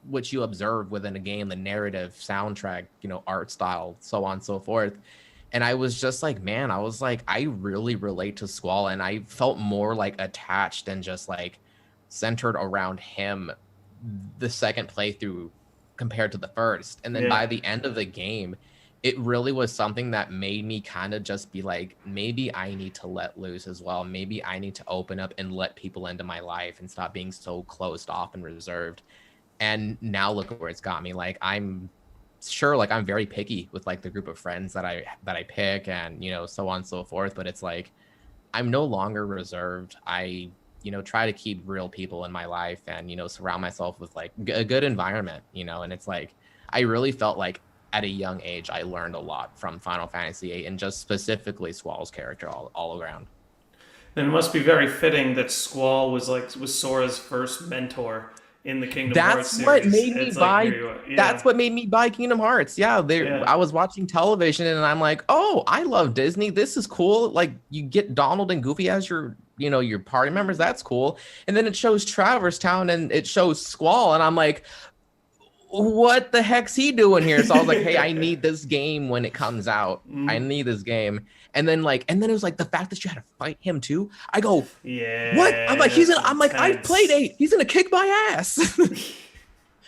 what you observe within a game, the narrative, soundtrack, art style, so on and so forth. And I was just like, man, I was like, I really relate to Squall, and I felt more like attached and just like centered around him the second playthrough compared to the first. And then by the end of the game, it really was something that made me kind of just be like, maybe I need to let loose as well. Maybe I need to open up and let people into my life and stop being so closed off and reserved. And now look at where it's got me. Like I'm sure like I'm very picky with like the group of friends that I pick, and so on and so forth. But it's like I'm no longer reserved. I try to keep real people in my life, and surround myself with like a good environment, and it's like I really felt like at a young age I learned a lot from Final Fantasy VIII, and just specifically Squall's character all around. Then it must be very fitting that Squall was Sora's first mentor in the Kingdom Hearts series. That's what made me buy Kingdom Hearts. I was watching television and I'm like, oh, I love Disney. This is cool. Like you get Donald and Goofy as your party members. That's cool. And then it shows Traverse Town and it shows Squall, and I'm like, what the heck's he doing here? So I was like, hey, I need this game when it comes out. I need this game. And then it was like the fact that you had to fight him too. I go, what? I'm like, Yeah, I'm like, I've played 8. He's gonna kick my ass.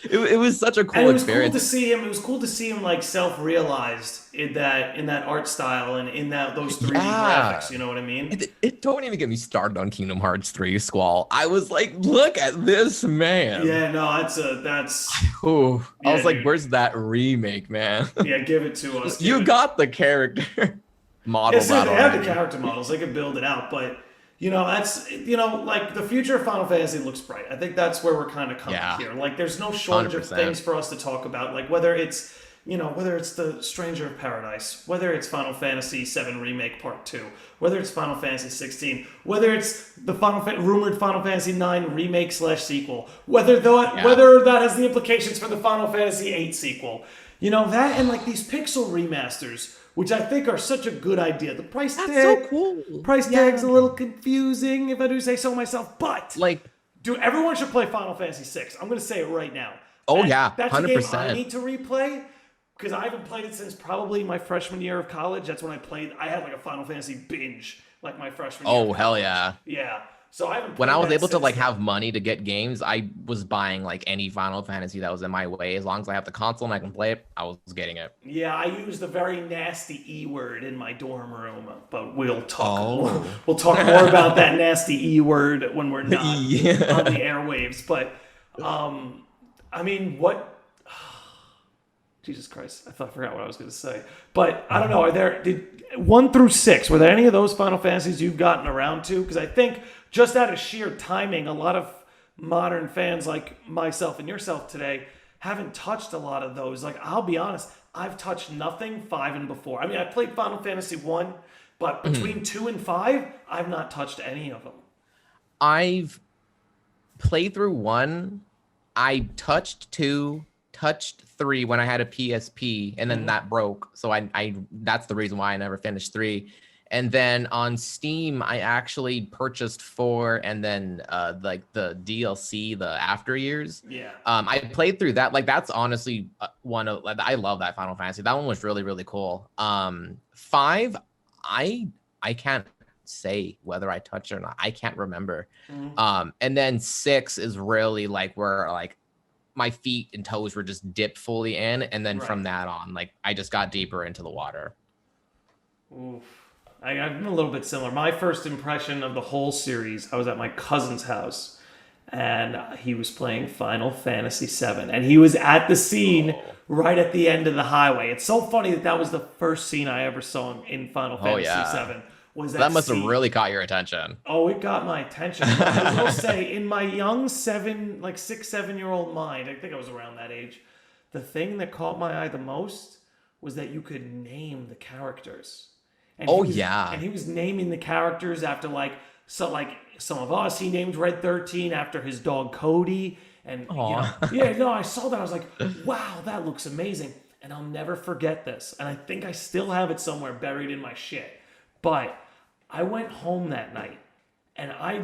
It was such a and cool it was cool experience. to see him. It was cool to see him like self-realized in that art style and in that those 3D Yeah. graphics. You know what I mean? It don't even get me started on Kingdom Hearts 3 Squall. I was like, look at this man. Yeah, no, that's Ooh, I yeah, was like, dude. where's that remake, man? Yeah, give it to us. You got the character Yeah, modeled see, out they have the already. character models. They could build it out, but that's like the future of Final Fantasy looks bright. I think that's where we're kind of coming Yeah, here. Like, there's no shortage of 100%. things for us to talk about. Like whether it's the Stranger of Paradise, whether it's Final Fantasy VII Remake Part 2, whether it's Final Fantasy 16, whether it's the rumored Final Fantasy 9 remake / sequel, whether that has the implications for the Final Fantasy 8 sequel. That and like these pixel remasters, which I think are such a good idea. The price That's tag, so cool. price tag's a little confusing if I do say so myself, but Like, dude, everyone should play Final Fantasy VI. I'm going to say it right now. oh yeah, That's a game I 100%. need to replay because I haven't played it since probably my freshman year of college. That's when I had like a Final Fantasy binge like my freshman year. Oh of hell college. yeah. Yeah. So I haven't. When played I was that able to since like then. have money to get games, I was buying like any Final Fantasy that was in my way. As long as I have the console and I can play it, I was getting it. Yeah, I used a very nasty E word in my dorm room, but we'll talk. Oh. We'll talk more about that nasty E word when we're not Yeah. on the airwaves. But, I mean, what? Jesus Christ! I forgot what I was going to say. But I don't know. Did 1 through 6? Were there any of those Final Fantasies you've gotten around to? Because I think just out of sheer timing, a lot of modern fans like myself and yourself today haven't touched a lot of those. Like, I'll be honest, I've touched nothing 5 and before. I mean, I played Final Fantasy 1, but between 2 and 5, I've not touched any of them. I've played through 1. I touched 2, touched 3 when I had a PSP, and then that broke. So I that's the reason why I never finished 3. And then on Steam, I actually purchased 4 and then like the DLC, the After Years. Yeah. I played through that. Like that's honestly one of I love that Final Fantasy. That one was really, really cool. 5, I can't say whether I touched it or not. I can't remember. And then 6 is really like where like my feet and toes were just dipped fully in, and then from that on, like I just got deeper into the water. Oof. I'm a little bit similar. My first impression of the whole series, I was at my cousin's house, and he was playing Final Fantasy VII, and he was at the scene right at the end of the highway. It's so funny that was the first scene I ever saw in Final Fantasy VII. Was that must scene. have really caught your attention. Oh, it got my attention. I will say, in my young 6, 7-year-old mind, I think I was around that age, the thing that caught my eye the most was that you could name the characters. And and he was naming the characters after some of us. He named Red 13 after his dog Cody, and I saw that. I was like, wow, that looks amazing, and I'll never forget this. And I think I still have it somewhere buried in my shit. But I went home that night, and I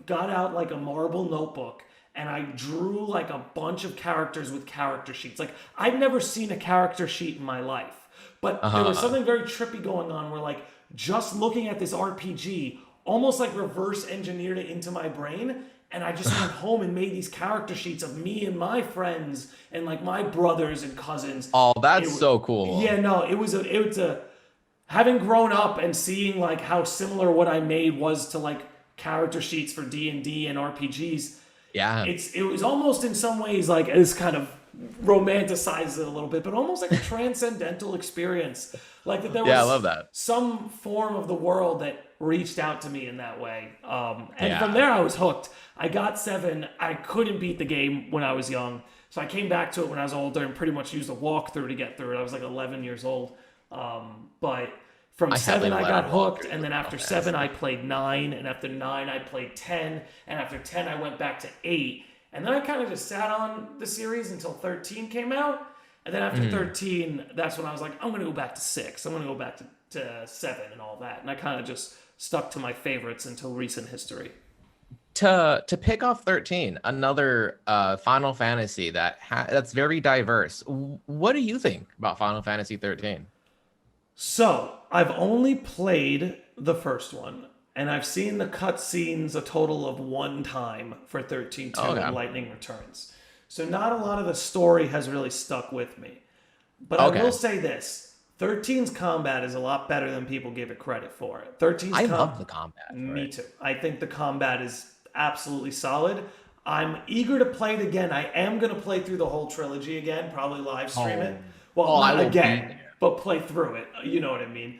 got out like a marble notebook, and I drew like a bunch of characters with character sheets. Like, I'd never seen a character sheet in my life. But there was something very trippy going on where, like, just looking at this RPG almost like reverse engineered it into my brain. And I just went home and made these character sheets of me and my friends and like my brothers and cousins. Oh, that's so cool. Yeah, no, it was having grown up and seeing like how similar what I made was to like character sheets for D&D and RPGs. Yeah. It was almost in some ways like this kind of romanticizes it a little bit, but almost like a transcendental experience. Like that there was I love that. some form of the world that reached out to me in that way. And from there I was hooked. I got 7. I couldn't beat the game when I was young. So I came back to it when I was older and pretty much used a walkthrough to get through it. I was like 11 years old. But from 7 I got hooked, and then after 7 I played 9, and after 9 I played 10, and after 10 I went back to 8. And then I kind of just sat on the series until 13 came out. And then after 13, that's when I was like, I'm going to go back to 6. I'm going to go back to 7 and all that. And I kind of just stuck to my favorites until recent history. To pick off 13, another Final Fantasy that's very diverse. What do you think about Final Fantasy 13? So, I've only played the first one, and I've seen the cutscenes a total of one time for 13.2 and Okay. Lightning Returns. So, not a lot of the story has really stuck with me. But I will Okay. say this: 13's combat is a lot better than people give it credit for. 13's I love the combat for Me it. too. I think the combat is absolutely solid. I'm eager to play it again. I am going to play through the whole trilogy again, probably live stream it. Oh, Well, I not will be again, there. but play through it. You know what I mean?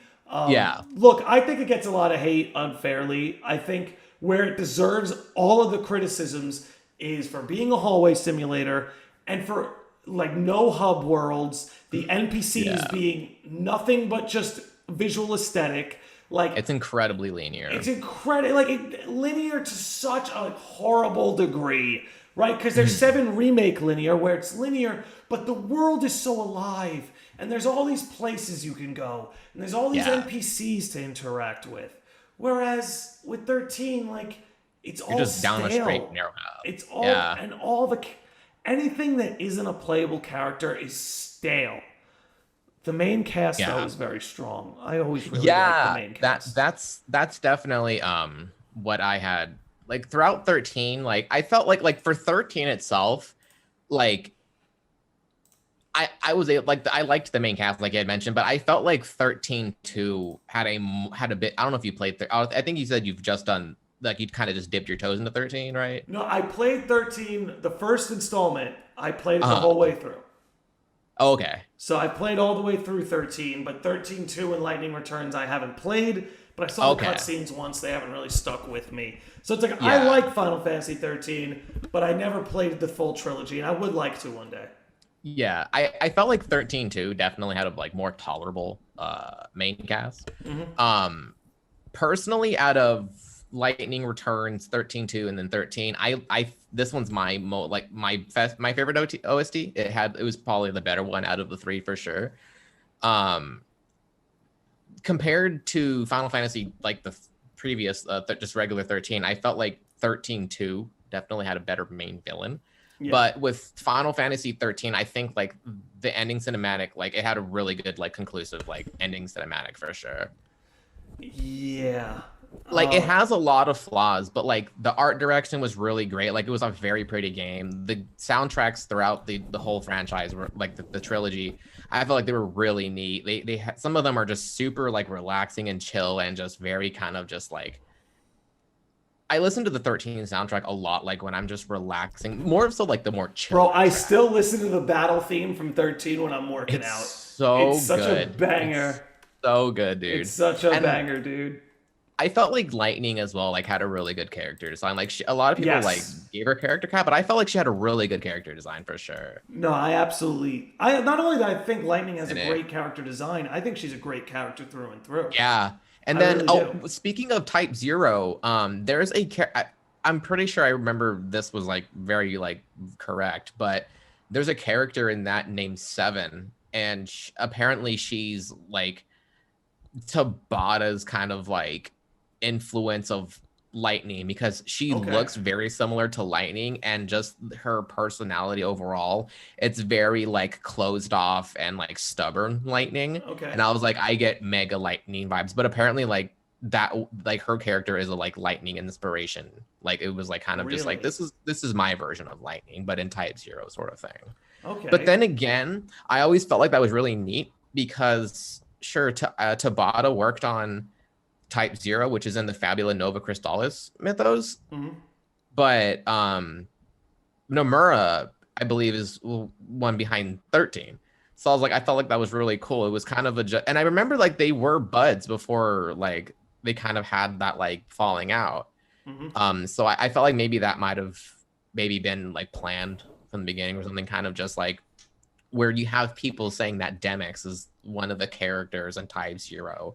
Yeah. Look, I think it gets a lot of hate unfairly. I think where it deserves all of the criticisms is for being a hallway simulator and for like no hub worlds, the NPCs Yeah. being nothing but just visual aesthetic. Like It's incredibly linear. it's incredible, like linear to such a horrible degree, right? Because there's seven remake linear where it's linear, but the world is so alive, and there's all these places you can go, and there's all these Yeah. NPCs to interact with. Whereas with 13, like it's You're all just down a stale. straight narrow path. It's all Yeah. and all the anything that isn't a playable character is stale. The main cast though Yeah. is very strong. I always really like the Yeah, main that cast. that's definitely what I had like throughout 13. Like I felt like for 13 itself, like I was like I liked the main cast like I had mentioned, but I felt like 13 2 had a bit. I don't know if you played. I think you said you've just done like you kind of just dipped your toes into 13, right? No, I played 13, the first installment. I played it the Uh-huh. whole way through. Okay. So I played all the way through 13, but 13.2 and Lightning Returns I haven't played, but I saw the Okay. cutscenes once. They haven't really stuck with me. So it's like, I Yeah. like Final Fantasy 13, but I never played the full trilogy, and I would like to one day. Yeah, I felt like 13 2 definitely had a like more tolerable main cast. Personally, out of Lightning Returns 13 2 and then 13, I this one's my favorite OST. It was probably the better one out of the three for sure. Compared to Final Fantasy like the previous just regular 13, I felt like 13 2 definitely had a better main villain. Yeah. But with Final Fantasy 13, I think like the ending cinematic, like it had a really good, like conclusive, like ending cinematic for sure. Yeah. Like it has a lot of flaws, but like the art direction was really great. Like it was a very pretty game. The soundtracks throughout the whole franchise were like the trilogy. I felt like they were really neat. They had, some of them are just super like relaxing and chill and just very kind of just like I listen to the 13 soundtrack a lot, like when I'm just relaxing, more so like the more chill. Bro, I track. still listen to the battle theme from 13 when I'm working It's out. so It's such good. a banger. It's so good, dude. It's such a And banger, dude. I felt like Lightning as well, like had a really good character design. Like a lot of people Yes. like gave her character cap, but I felt like she had a really good character design for sure. No, I absolutely. I not only that I think Lightning has And a it- great character design, I think she's a great character through and through. Yeah. And I then really do. speaking of Type 0, there's I'm pretty sure I remember this was like very like correct, but there's a character in that named Seven, and apparently she's like Tabata's kind of like influence of Lightning because she Okay. looks very similar to Lightning, and just her personality overall, it's very like closed off and like stubborn Lightning. Okay. And I was like, I get mega Lightning vibes, but apparently like that like her character is a like Lightning inspiration. Like it was like kind of just like Really? this is my version of Lightning, but in Type 0 sort of thing. Okay. But then again, I always felt like that was really neat because sure, Tabata worked on Type 0, which is in the Fabula Nova Crystallis mythos, but Nomura, I believe, is one behind 13. So I was like, I felt like that was really cool. It was kind of and I remember like they were buds before like they kind of had that like falling out. So I felt like maybe that might have maybe been like planned from the beginning or something, kind of just like where you have people saying that Demix is one of the characters in Type 0.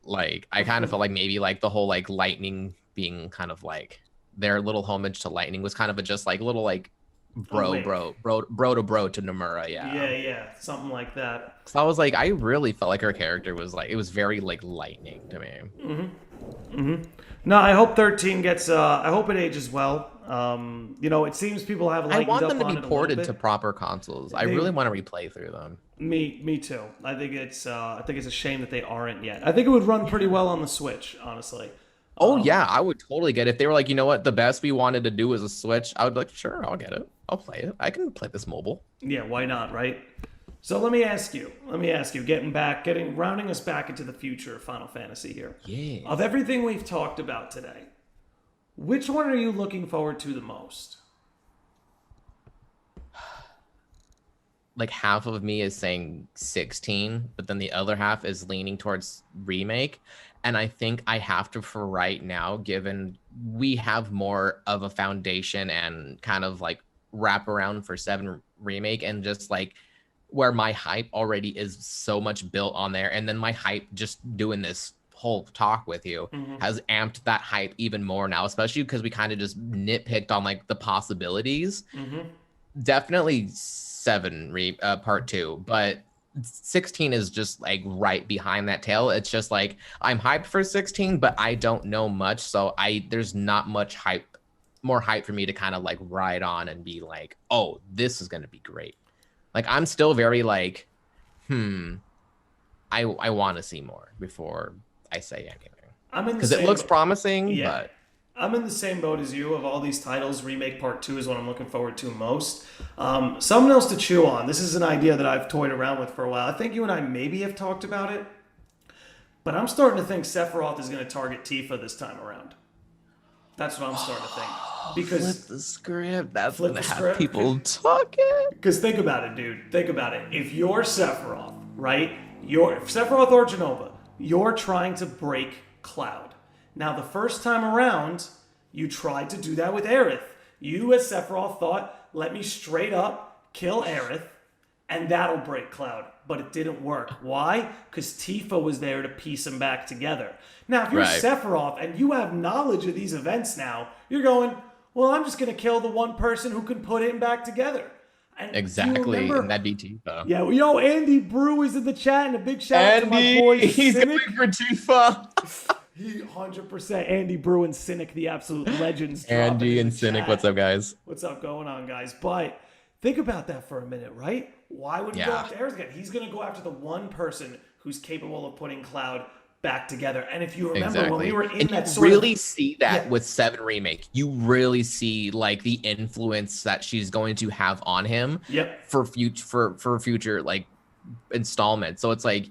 Like I kind of felt like maybe like the whole like Lightning being kind of like their little homage to Lightning was kind of just like little like Awake. Bro to Nomura, Yeah, yeah. yeah, something like that. So I was like, I really felt like her character was like, it was very like lightning to me. No, I hope 13 gets. I hope it ages well. It seems people have I lightened want up them to be on it a little ported to bit. proper consoles. I really They, want to replay through them. me too. I think it's. I think it's a shame that they aren't yet. I think it would run pretty well on the Switch, honestly. Oh yeah, I would totally get it. If they were like, you know what, the best we wanted to do was a Switch, I would be like, sure, I'll get it. I'll play it. I can play this mobile. Yeah, why not, right? So let me ask you, rounding us back into the future of Final Fantasy here. Yeah. Of everything we've talked about today, which one are you looking forward to the most? Like half of me is saying 16, but then the other half is leaning towards remake. And I think I have to, for right now, given we have more of a foundation and kind of like wrap around for 7 remake, and just like where my hype already is so much built on there. And then my hype just doing this whole talk with you has amped that hype even more now, especially because we kind of just nitpicked on like the possibilities. Definitely 7 part 2, but 16 is just like right behind that tail. It's just like I'm hyped for 16, but I don't know much, so there's not much more hype for me to kind of like ride on and be like, oh, this is gonna be great. Like I'm still very like, I want to see more before I say anything, I'm in the because it same. looks promising, Yeah, but I'm in the same boat as you. Of all these titles, Remake Part 2 is what I'm looking forward to most. Something else to chew on. This is an idea that I've toyed around with for a while. I think you and I maybe have talked about it, but I'm starting to think Sephiroth is going to target Tifa this time around. That's what I'm starting to think. Because flip the script. That's Flip gonna the have script. people talking. Because think about it, dude. Think about it. If you're Sephiroth, right? You're Sephiroth or Jenova, you're trying to break Cloud. Now, the first time around, you tried to do that with Aerith. You, as Sephiroth, thought, let me straight up kill Aerith, and that'll break Cloud. But it didn't work. Why? Because Tifa was there to piece them back together. Now, if you're Right. Sephiroth and you have knowledge of these events now, you're going, well, I'm just going to kill the one person who can put it back together. And do you Exactly, remember- and that'd be Tifa. Yeah, well, Andy Brew is in the chat, and a big shout out to my boy he's Cynic. going for Tifa. He 100% Andy Brew and Cynic, the absolute legends. Andy dropping in and the Cynic, chat. what's up, guys? What's up going on, guys? But think about that for a minute, right? Why would he go Yeah. after Aerith again? He's going to go after the one person who's capable of putting Cloud back together. And if you remember when we were in and that you sort really of see that Yeah. with 7 remake. You really see like the influence that she's going to have on him Yep. for future like installments. So it's like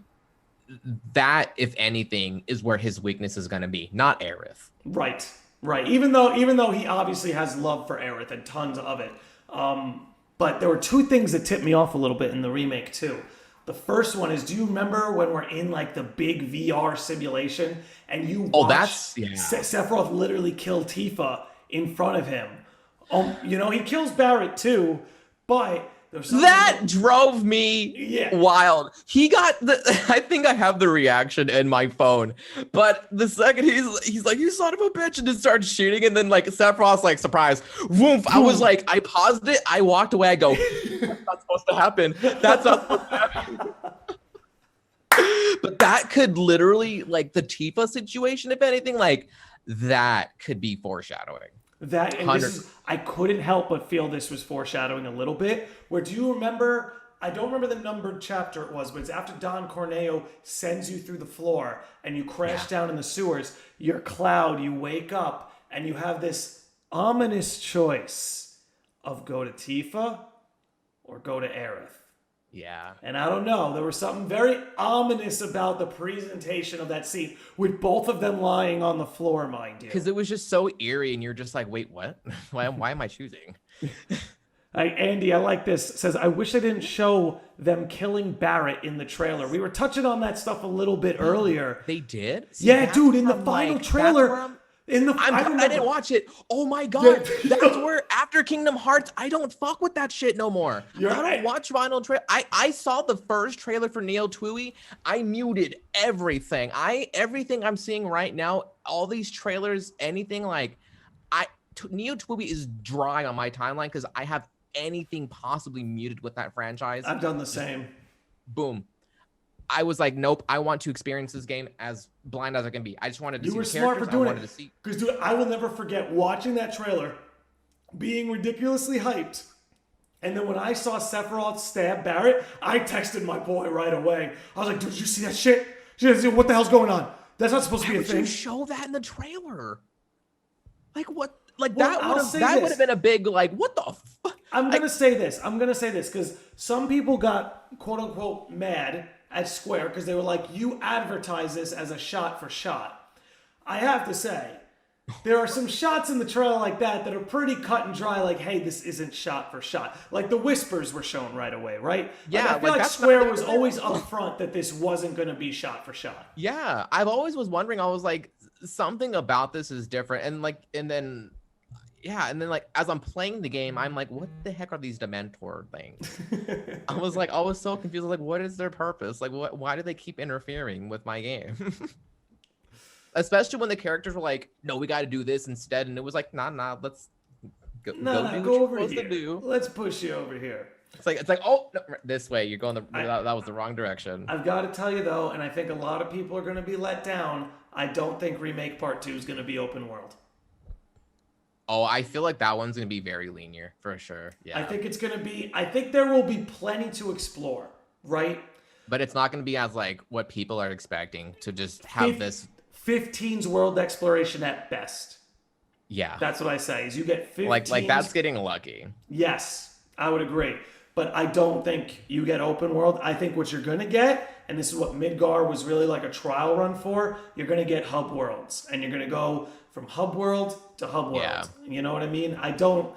that, if anything, is where his weakness is going to be, not Aerith. Right, right. Even though he obviously has love for Aerith and tons of it, but there were 2 things that tipped me off a little bit in the remake too. The first one is, do you remember when we're in like the big VR simulation and you watch that's Sephiroth literally kill Tifa in front of him? He kills Barrett too, but there's something That drove me wild. He got I think I have the reaction in my phone, but the second he's like, you son of a bitch, and just starts shooting, and then like Sephiroth's like, surprise, woof. I was like, I paused it, I walked away, I go, that's not supposed to happen. That's not supposed to happen. But that could literally, like the Tifa situation, if anything, like that could be foreshadowing. That and I couldn't help but feel this was foreshadowing a little bit. Where do you remember? I don't remember the numbered chapter it was, but it's after Don Corneo sends you through the floor and you crash down in the sewers. You're Cloud. You wake up and you have this ominous choice of go to Tifa or go to Aerith. Yeah. And I don't know, there was something very ominous about the presentation of that scene, with both of them lying on the floor, mind you. Because it was just so eerie, and you're just like, wait, what? Why am I choosing? Andy, I like this. Says, I wish they didn't show them killing Barrett in the trailer. We were touching on that stuff a little bit earlier. They did? See, yeah, dude, in the final trailer. I didn't watch it. Oh my god, that's where after Kingdom Hearts, I don't fuck with that shit no more. I don't watch final trailer. I saw the first trailer for Neo Tui. I muted everything. Everything I'm seeing right now, all these trailers, anything like Neo Tui is dry on my timeline because I have anything possibly muted with that franchise. I've done the same. Boom. I was like, nope, I want to experience this game as blind as I can be. I just wanted to see the characters. You were smart for doing I wanted it. to see. Because, dude, I will never forget watching that trailer, being ridiculously hyped. And then when I saw Sephiroth stab Barrett, I texted my boy right away. I was like, dude, did you see that shit? What the hell's going on? That's not supposed to be a thing. You show that in the trailer? Like what? Like Well, that would have been a big like what the fuck? I'm gonna say this because some people got quote unquote mad at Square because they were like, you advertise this as a shot for shot. I have to say, there are some shots in the trailer like that are pretty cut and dry. Like, hey, this isn't shot for shot. Like the whispers were shown right away, right? Yeah, like, I feel like Square was always upfront that this wasn't gonna be shot for shot. Yeah, I've always was wondering. I was like, something about this is different, and then as I'm playing the game, I'm like, what the heck are these Dementor things? I was so confused. Like, what is their purpose? Like, why do they keep interfering with my game? Especially when the characters were like, no, we got to do this instead. And it was like, nah, let's go do what you're supposed to do. Let's push you over here. It's like, oh, no, this way. You're going that was the wrong direction. I've got to tell you, though, and I think a lot of people are going to be let down. I don't think Remake Part 2 is going to be open world. Oh, I feel like that one's going to be very linear, for sure. Yeah. I think it's going to be... I think there will be plenty to explore, right? But it's not going to be as, like, what people are expecting to just have this... 15's world exploration at best. Yeah. That's what I say, is you get 15... Like that's getting lucky. Yes, I would agree. But I don't think you get open world. I think what you're going to get, and this is what Midgar was really like a trial run for, you're going to get hub worlds. And you're going to go from hub world to hub world. Yeah. You know what I mean? I don't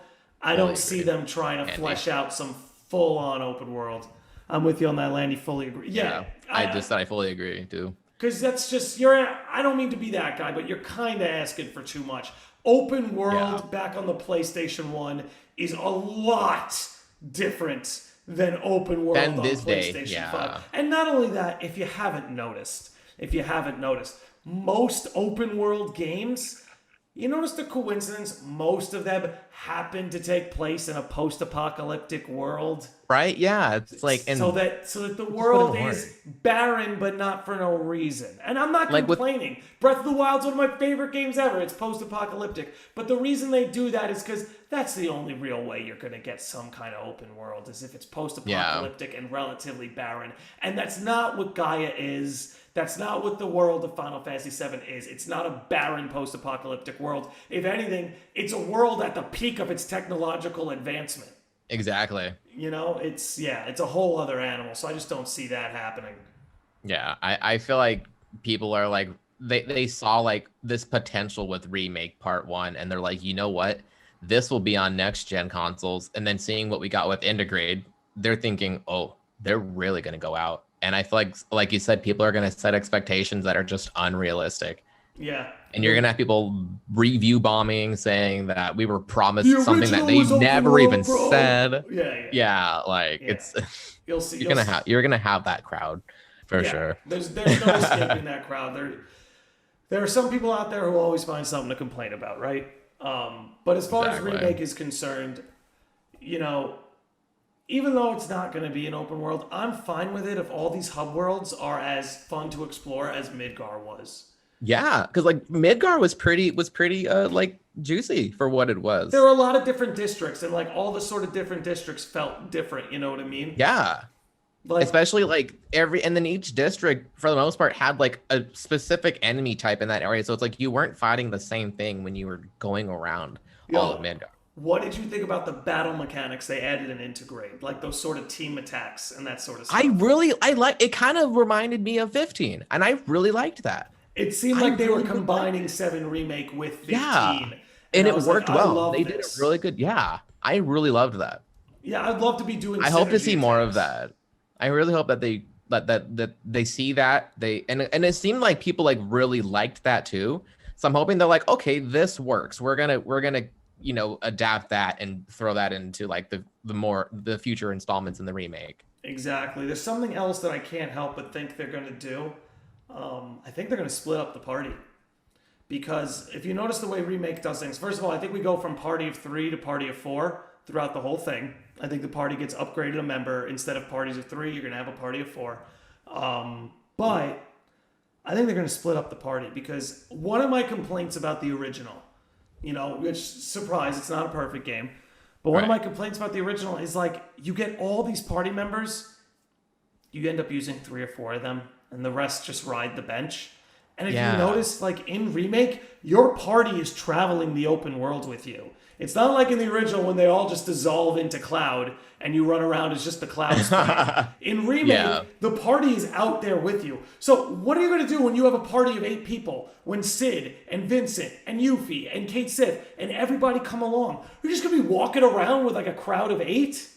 see them trying to flesh out some full-on open world. I'm with you on that, Landy. Fully agree. Yeah. I fully agree, too. Because that's just, I don't mean to be that guy, but you're kind of asking for too much. Open world back on the PlayStation 1 is a lot different than open world on PlayStation 5. And not only that, if you haven't noticed, most open world games, you notice the coincidence, most of them happen to take place in a post-apocalyptic world. Right? Yeah. It's like so that the world is barren but not for no reason. And I'm not complaining. Breath of the Wild's one of my favorite games ever. It's post-apocalyptic. But the reason they do that is because that's the only real way you're going to get some kind of open world, is if it's post-apocalyptic and relatively barren. And that's not what Gaia is. That's not what the world of Final Fantasy VII is. It's not a barren post-apocalyptic world. If anything, it's a world at the peak of its technological advancement. Exactly. You know, it's a whole other animal. So I just don't see that happening. Yeah, I feel like people are like, they saw like this potential with Remake Part 1, and they're like, you know what? This will be on next-gen consoles. And then seeing what we got with Integrate, they're thinking, oh, they're really going to go out. And I feel like you said, people are going to set expectations that are just unrealistic. Yeah. And you're going to have people review bombing, saying that we were promised something that they never even said. Yeah. It's you'll see. You're going to have that crowd for sure. There's no escaping that crowd. There are some people out there who always find something to complain about, right? But as far as Remake is concerned, you know, even though it's not going to be an open world, I'm fine with it if all these hub worlds are as fun to explore as Midgar was. Yeah, because like Midgar was pretty like juicy for what it was. There were a lot of different districts, and like all the sort of different districts felt different. You know what I mean? Yeah. Especially like and then each district for the most part had like a specific enemy type in that area. So it's like you weren't fighting the same thing when you were going around all of Midgar. What did you think about the battle mechanics they added in Integrate? Like those sort of team attacks and that sort of stuff. I like it. Kind of reminded me of 15, and I really liked that. It seemed like they were combining 7 Remake with 15. Yeah, and it worked well. They did it really good. Yeah, I really loved that. Yeah, I'd love to be doing. I hope to see more of that. I really hope that they they see that and it seemed like people like really liked that too. So I'm hoping they're like, okay, this works. We're gonna adapt that and throw that into like the future installments in the remake. Exactly. There's something else that I can't help but think they're gonna do. I think they're gonna split up the party. Because if you notice the way Remake does things, first of all, I think we go from party of 3 to party of 4. throughout the whole thing. I think the party gets upgraded a member. Instead of parties of 3, you're going to have a party of 4. But I think they're going to split up the party, because one of my complaints about the original, which, surprise, it's not a perfect game, but one of my complaints about the original is, like, you get all these party members, you end up using 3 or 4 of them, and the rest just ride the bench. And if you notice, like, in Remake, your party is traveling the open world with you. It's not like in the original when they all just dissolve into Cloud and you run around as just the Cloud sprite. In Remake, the party is out there with you. So what are you going to do when you have a party of 8 people? When Sid and Vincent and Yuffie and Kate Sith and everybody come along? You're just going to be walking around with like a crowd of 8?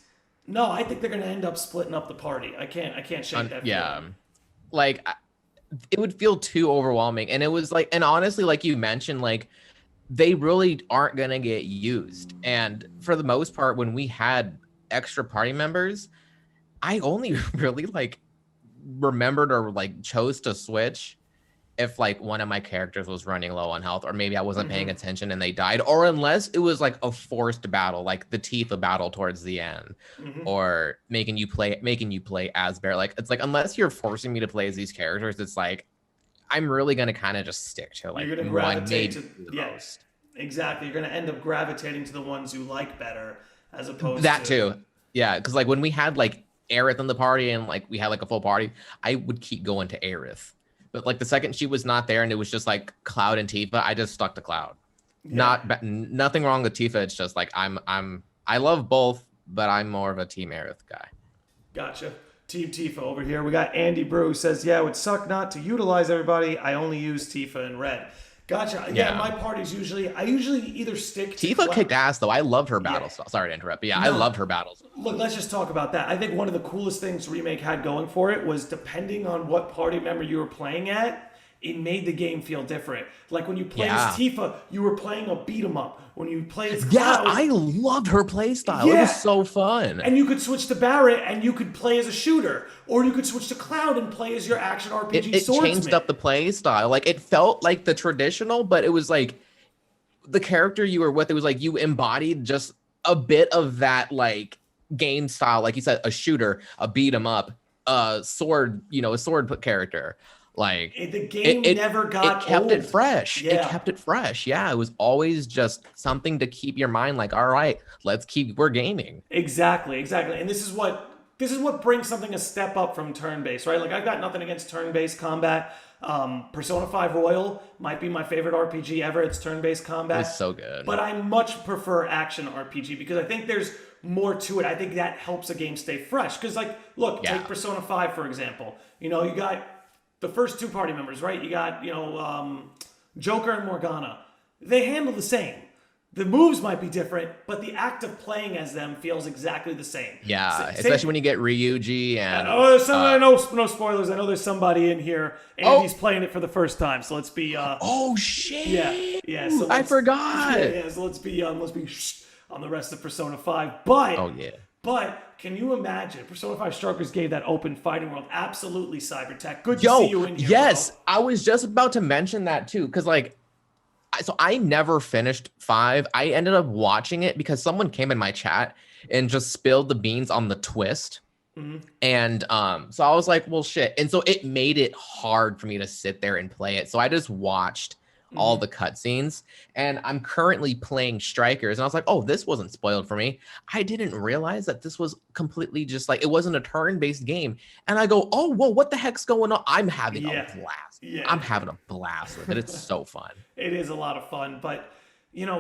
No, I think they're going to end up splitting up the party. I can't shake that feeling. Like, it would feel too overwhelming. And it was like, and honestly, like you mentioned, like, they really aren't going to get used. And for the most part, when we had extra party members, I only really like remembered or like chose to switch if like one of my characters was running low on health, or maybe I wasn't paying attention and they died, or unless it was like a forced battle, like the Tifa battle towards the end, or making you play as Bear. Like, it's like, unless you're forcing me to play as these characters, it's like, I'm really going to kind of just stick to like one, maybe the most. Exactly. You're going to end up gravitating to the ones you like better, as opposed that to... too. Yeah, because like when we had like Aerith in the party and like we had like a full party, I would keep going to Aerith. But like the second she was not there and it was just like Cloud and Tifa, I just stuck to Cloud. Nothing wrong with Tifa. It's just like I love both, but I'm more of a Team Aerith guy. Gotcha. Team Tifa over here. We got Andy Brew says, yeah, it would suck not to utilize everybody. I only use Tifa in red. Gotcha. Yeah, my party's I usually either stick to... Tifa kicked ass, though. I loved her battle style. Sorry to interrupt, but I loved her battles. Look, let's just talk about that. I think one of the coolest things Remake had going for it was, depending on what party member you were playing at, it made the game feel different. Like when you play as Tifa, you were playing a beat 'em up. When you play as Cloud, I loved her play style. It was so fun. And you could switch to Barret and you could play as a shooter, or you could switch to Cloud and play as your action RPG swordsman. It changed up the play style. Like, it felt like the traditional, but it was like the character you were with. It was like you embodied just a bit of that like game style, like you said, a shooter, a beat 'em up, a sword character. Like, the game never got it kept old. it fresh. Yeah. It kept it fresh. Yeah, it was always just something to keep your mind like, all right, we're gaming. Exactly. And this is what brings something a step up from turn-based, right? Like, I've got nothing against turn-based combat. Persona 5 Royal might be my favorite RPG ever. It's turn-based combat. It's so good. But I much prefer action RPG, because I think there's more to it. I think that helps a game stay fresh. Because, like, look, take Persona 5, for example. You got the first 2 party members, right? You got, Joker and Morgana. They handle the same. The moves might be different, but the act of playing as them feels exactly the same. Yeah, especially when you get Ryuji and... no spoilers. I know there's somebody in here, and he's playing it for the first time, so let's be... oh, shit! Yeah. So I forgot! Yeah, so let's be on the rest of Persona 5. But... Oh, yeah. But can you imagine? Persona 5 Strikers gave that open fighting world. Absolutely, Cybertech. Good to see you in here. Yes, bro. I was just about to mention that too, because like, so I never finished 5. I ended up watching it because someone came in my chat and just spilled the beans on the twist. And so I was like, well, shit. And so it made it hard for me to sit there and play it. So I just watched all the cutscenes, and I'm currently playing Strikers, and I was like, oh, this wasn't spoiled for me. I didn't realize that this was completely just like, it wasn't a turn-based game. And I go, oh, whoa, what the heck's going on? I'm having a blast. I'm having a blast with it. It's so fun. It is a lot of fun, but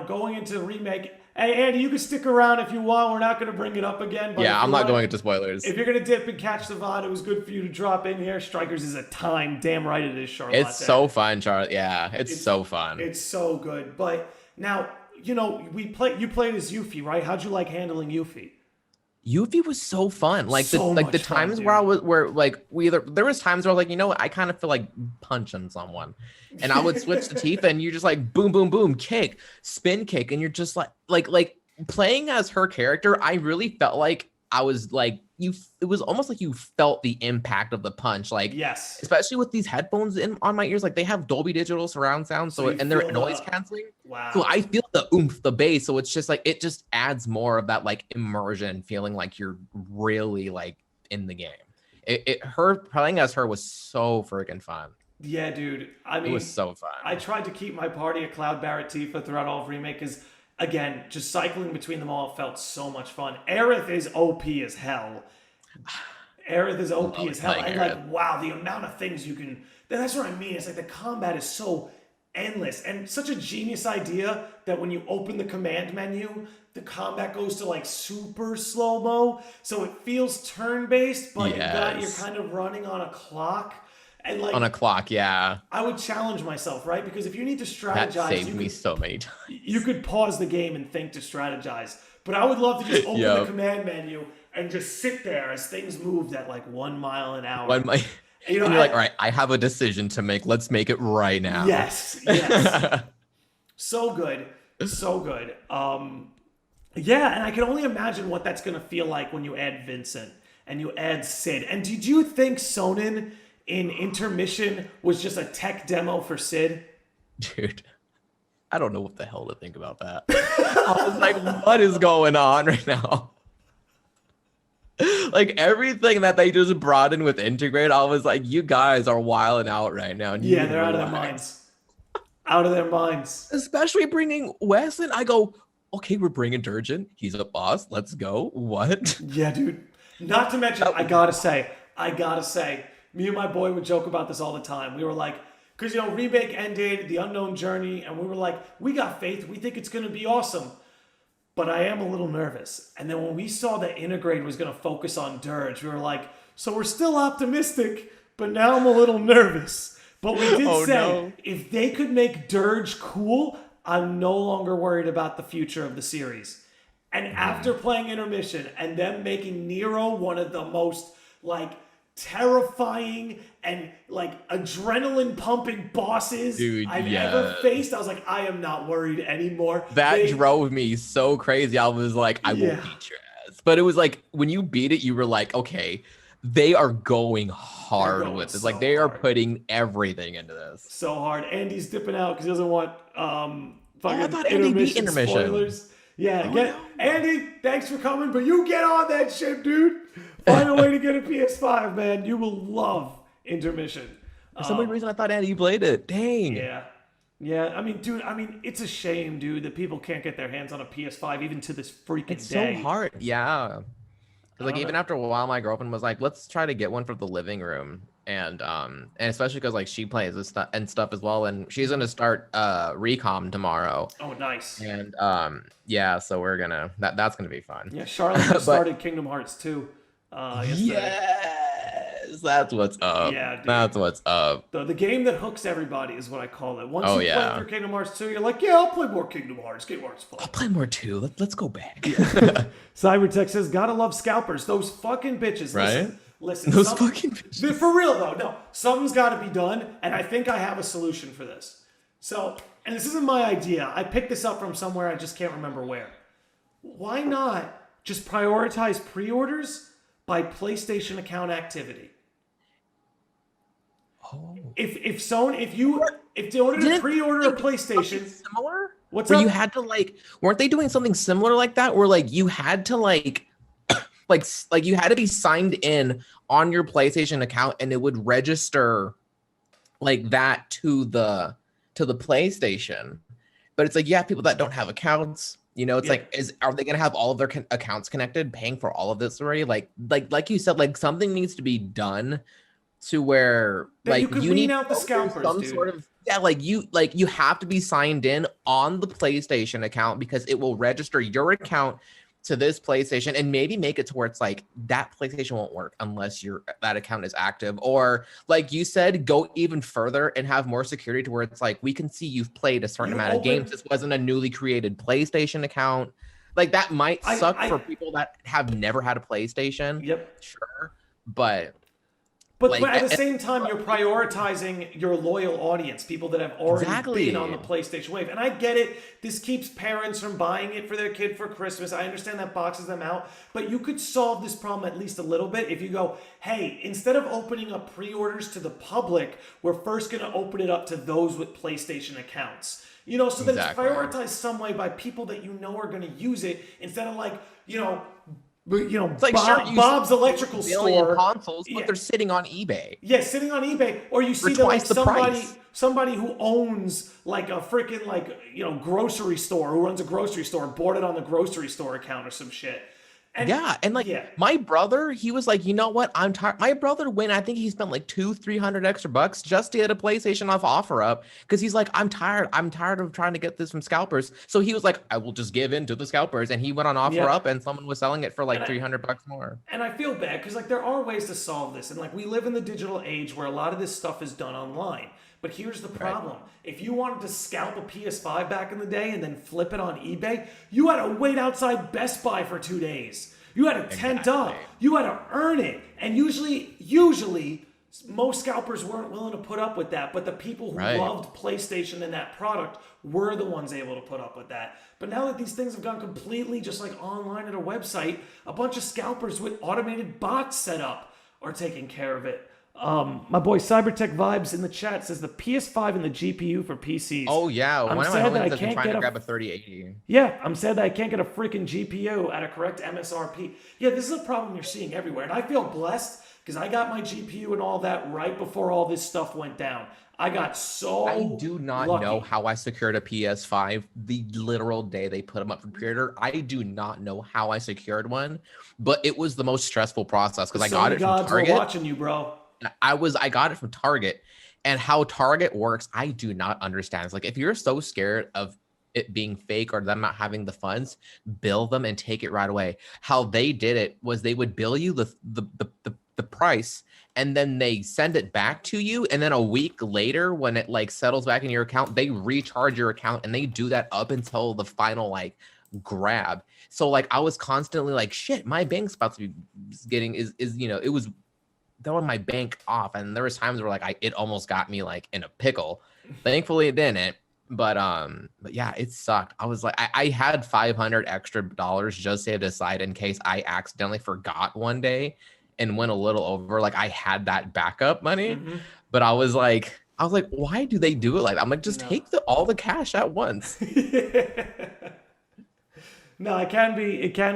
going into Remake, hey, Andy, you can stick around if you want. We're not going to bring it up again. But I'm not going into spoilers. If you're going to dip and catch the VOD, it was good for you to drop in here. Strikers is a time. Damn right it is, Charlotte. It's so fun, Charlotte. Yeah, it's so fun. It's so good. But now, you played as Yuffie, right? How'd you like handling Yuffie? Yuffie was so fun. Like the times where there was times where I was like, you know what, I kind of feel like punching someone, and I would switch to Tifa, and you're just like boom, boom, boom, kick, spin kick, and you're just like playing as her character. I really felt like I was like, it was almost like you felt the impact of the punch, like Yes. especially with these headphones on my ears, like they have Dolby Digital surround sound, So you and they're feel noise the canceling. So wow. I feel the oomph, the bass. So it's just like it just adds more of that like immersion, feeling like you're really like in the game. Her playing as her was so freaking fun. Yeah, dude. I It was mean, so I fun. tried to keep my party at Cloud Barrett Tifa throughout all of Remake because, again, just cycling between them all felt so much fun. Aerith is OP as hell. Aerith is OP as Loved hell. playing And, Aerith. like, wow, the amount of things you can. That's what I mean. It's like the combat is so endless and such a genius idea that when you open the command menu, the combat goes to like super slow mo. So it feels turn based, but you're Yes. kind of running on a clock. And On a like clock, yeah. I would challenge myself, right? Because if you need to That strategize, saved me so many times. you could pause the game and think to strategize. But I would love to just open the Yep. command menu and just sit there as things moved at like 1 mile an hour. When my You know, and you're like, all right, I have a decision to make. Let's make it right now. yes, yes, so good, so good. Yeah, and I can only imagine what that's gonna feel like when you add Vincent and you add Sid. And did you think Sonnen in Intermission was just a tech demo for Sid? Dude, I don't know what the hell to think about that. I was like, what is going on right now? Like everything that they just brought in with Integrate, I was like, you guys are wilding out right now. And you Yeah, need to they're out of their relax. minds. Out of their minds. Especially bringing Wes in. I go, okay, we're bringing Durgin. He's a boss. Let's go. What? Yeah, dude. Not to mention, I gotta say, me and my boy would joke about this all the time. We were like, because Remake ended, The Unknown Journey, and we were like, we got faith. We think it's gonna be awesome. But I am a little nervous. And then when we saw that Integrate was gonna focus on Dirge, we were like, so we're still optimistic, but now I'm a little nervous. But we did say, if they could make Dirge cool, I'm no longer worried about the future of the series. And after playing Intermission and them making Nero one of the most like terrifying and like adrenaline pumping bosses Dude, I've yeah. ever faced, I was like, I am not worried anymore. That drove me so crazy. I was like, I will Yeah. beat your ass. But it was like, when you beat it, you were like, okay, they are going hard going with this. so Like, they are hard. putting everything into this. So hard. Andy's dipping out because he doesn't want fucking I thought Andy beat Intermission. spoilers. Yeah, Andy, thanks for coming, but you get on that shit, dude. Find a way to get a PS5, man. You will love Intermission. For some weird reason, I thought Andy played it. Dang. Yeah. Yeah, I mean, dude, it's a shame, dude, that people can't get their hands on a PS5 even to this freaking It's day. so hard. Yeah. 'Cause, like, don't even know. after a while, my girlfriend was like, let's try to get one for the living room. And especially because like she plays this stuff as well. And she's gonna start Recom tomorrow. Oh, nice. And yeah, so we're gonna that's gonna be fun. Yeah, Charlotte just started Kingdom Hearts 2 yesterday. Yes, that's what's up. Yeah, dude. That's what's up. The game that hooks everybody is what I call it. Once Oh, you yeah. play through Kingdom Hearts 2, you're like, yeah, I'll play more Kingdom Hearts. Kingdom Hearts fun. I'll play more too. Let's go back. Cybertech says, gotta love scalpers. Those fucking bitches. Right? Listen, Those fucking bitches. For real though, no. Something's gotta be done, and I think I have a solution for this. So, and this isn't my idea. I picked this up from somewhere, I just can't remember where. Why not just prioritize pre-orders by PlayStation account activity? Oh. If they ordered a pre-order a PlayStation, Similar? what's Where up? you had to like, weren't they doing something similar like that? Where like you had to like you had to be signed in on your PlayStation account and it would register like that to the PlayStation. But it's like, yeah, people that don't have accounts, it's like, are they gonna have all of their accounts connected, paying for all of this already? Like you said, like something needs to be done to where That like you could you wean need out the scalpers, some dude. sort of like you have to be signed in on the PlayStation account because it will register your account to this PlayStation and maybe make it to where it's like that PlayStation won't work unless that account is active, or like you said, go even further and have more security to where it's like we can see you've played a certain amount of games. This wasn't a newly created PlayStation account. Like that might suck for people that have never had a PlayStation. Yep. Sure, but But at the same time, you're prioritizing your loyal audience, people that have already been on the PlayStation wave. And I get it. This keeps parents from buying it for their kid for Christmas. I understand that boxes them out. But you could solve this problem at least a little bit if you go, hey, instead of opening up pre-orders to the public, we're first going to open it up to those with PlayStation accounts. So that it's prioritized some way by people that are going to use it instead of it's like Bob's electrical store consoles, but they're sitting on eBay. Yeah, sitting on eBay, or you see somebody who owns like a freaking grocery store, who runs a grocery store, bought it on the grocery store account or some shit. And, my brother, he was like, you know what? I'm tired. My brother went, I think he spent like $200-300 extra bucks just to get a PlayStation off OfferUp because he's like, I'm tired. I'm tired of trying to get this from scalpers. So he was like, I will just give in to the scalpers. And he went on OfferUp and someone was selling it for like $300 more. And I feel bad because there are ways to solve this. And we live in the digital age where a lot of this stuff is done online. But here's the problem. Right. If you wanted to scalp a PS5 back in the day and then flip it on eBay, you had to wait outside Best Buy for 2 days. You had to tent up. You had to earn it. And usually, most scalpers weren't willing to put up with that. But the people who loved PlayStation and that product were the ones able to put up with that. But now that these things have gone completely just online at a website, a bunch of scalpers with automated bots set up are taking care of it. My boy Cybertech Vibes in the chat says the PS5 and the GPU for PCs. Oh yeah, I'm sad that I can't trying to grab a 3080. Yeah, I'm sad that I can't get a freaking GPU at a correct MSRP. Yeah, this is a problem you're seeing everywhere, and I feel blessed because I got my GPU and all that right before all this stuff went down. I got I do not lucky. know how I secured a PS5 the literal day they put them up for pre-order. I do not know how I secured one, but it was the most stressful process because I got it from Target. We're watching you, bro. I got it from Target, and how Target works, I do not understand. It's like if you're so scared of it being fake or them not having the funds, bill them and take it right away. How they did it was they would bill you the price, and then they send it back to you, and then a week later when it settles back in your account, they recharge your account, and they do that up until the final grab. So I was constantly shit, my bank's about to be getting it was throwing my bank off, and there was times where it almost got me in a pickle. Thankfully it didn't, but yeah, it sucked. I was I had $500 extra just set aside in case I accidentally forgot one day and went a little over. I had that backup money, but I was like, why do they do it like that? I'm just take all the cash at once. No, it can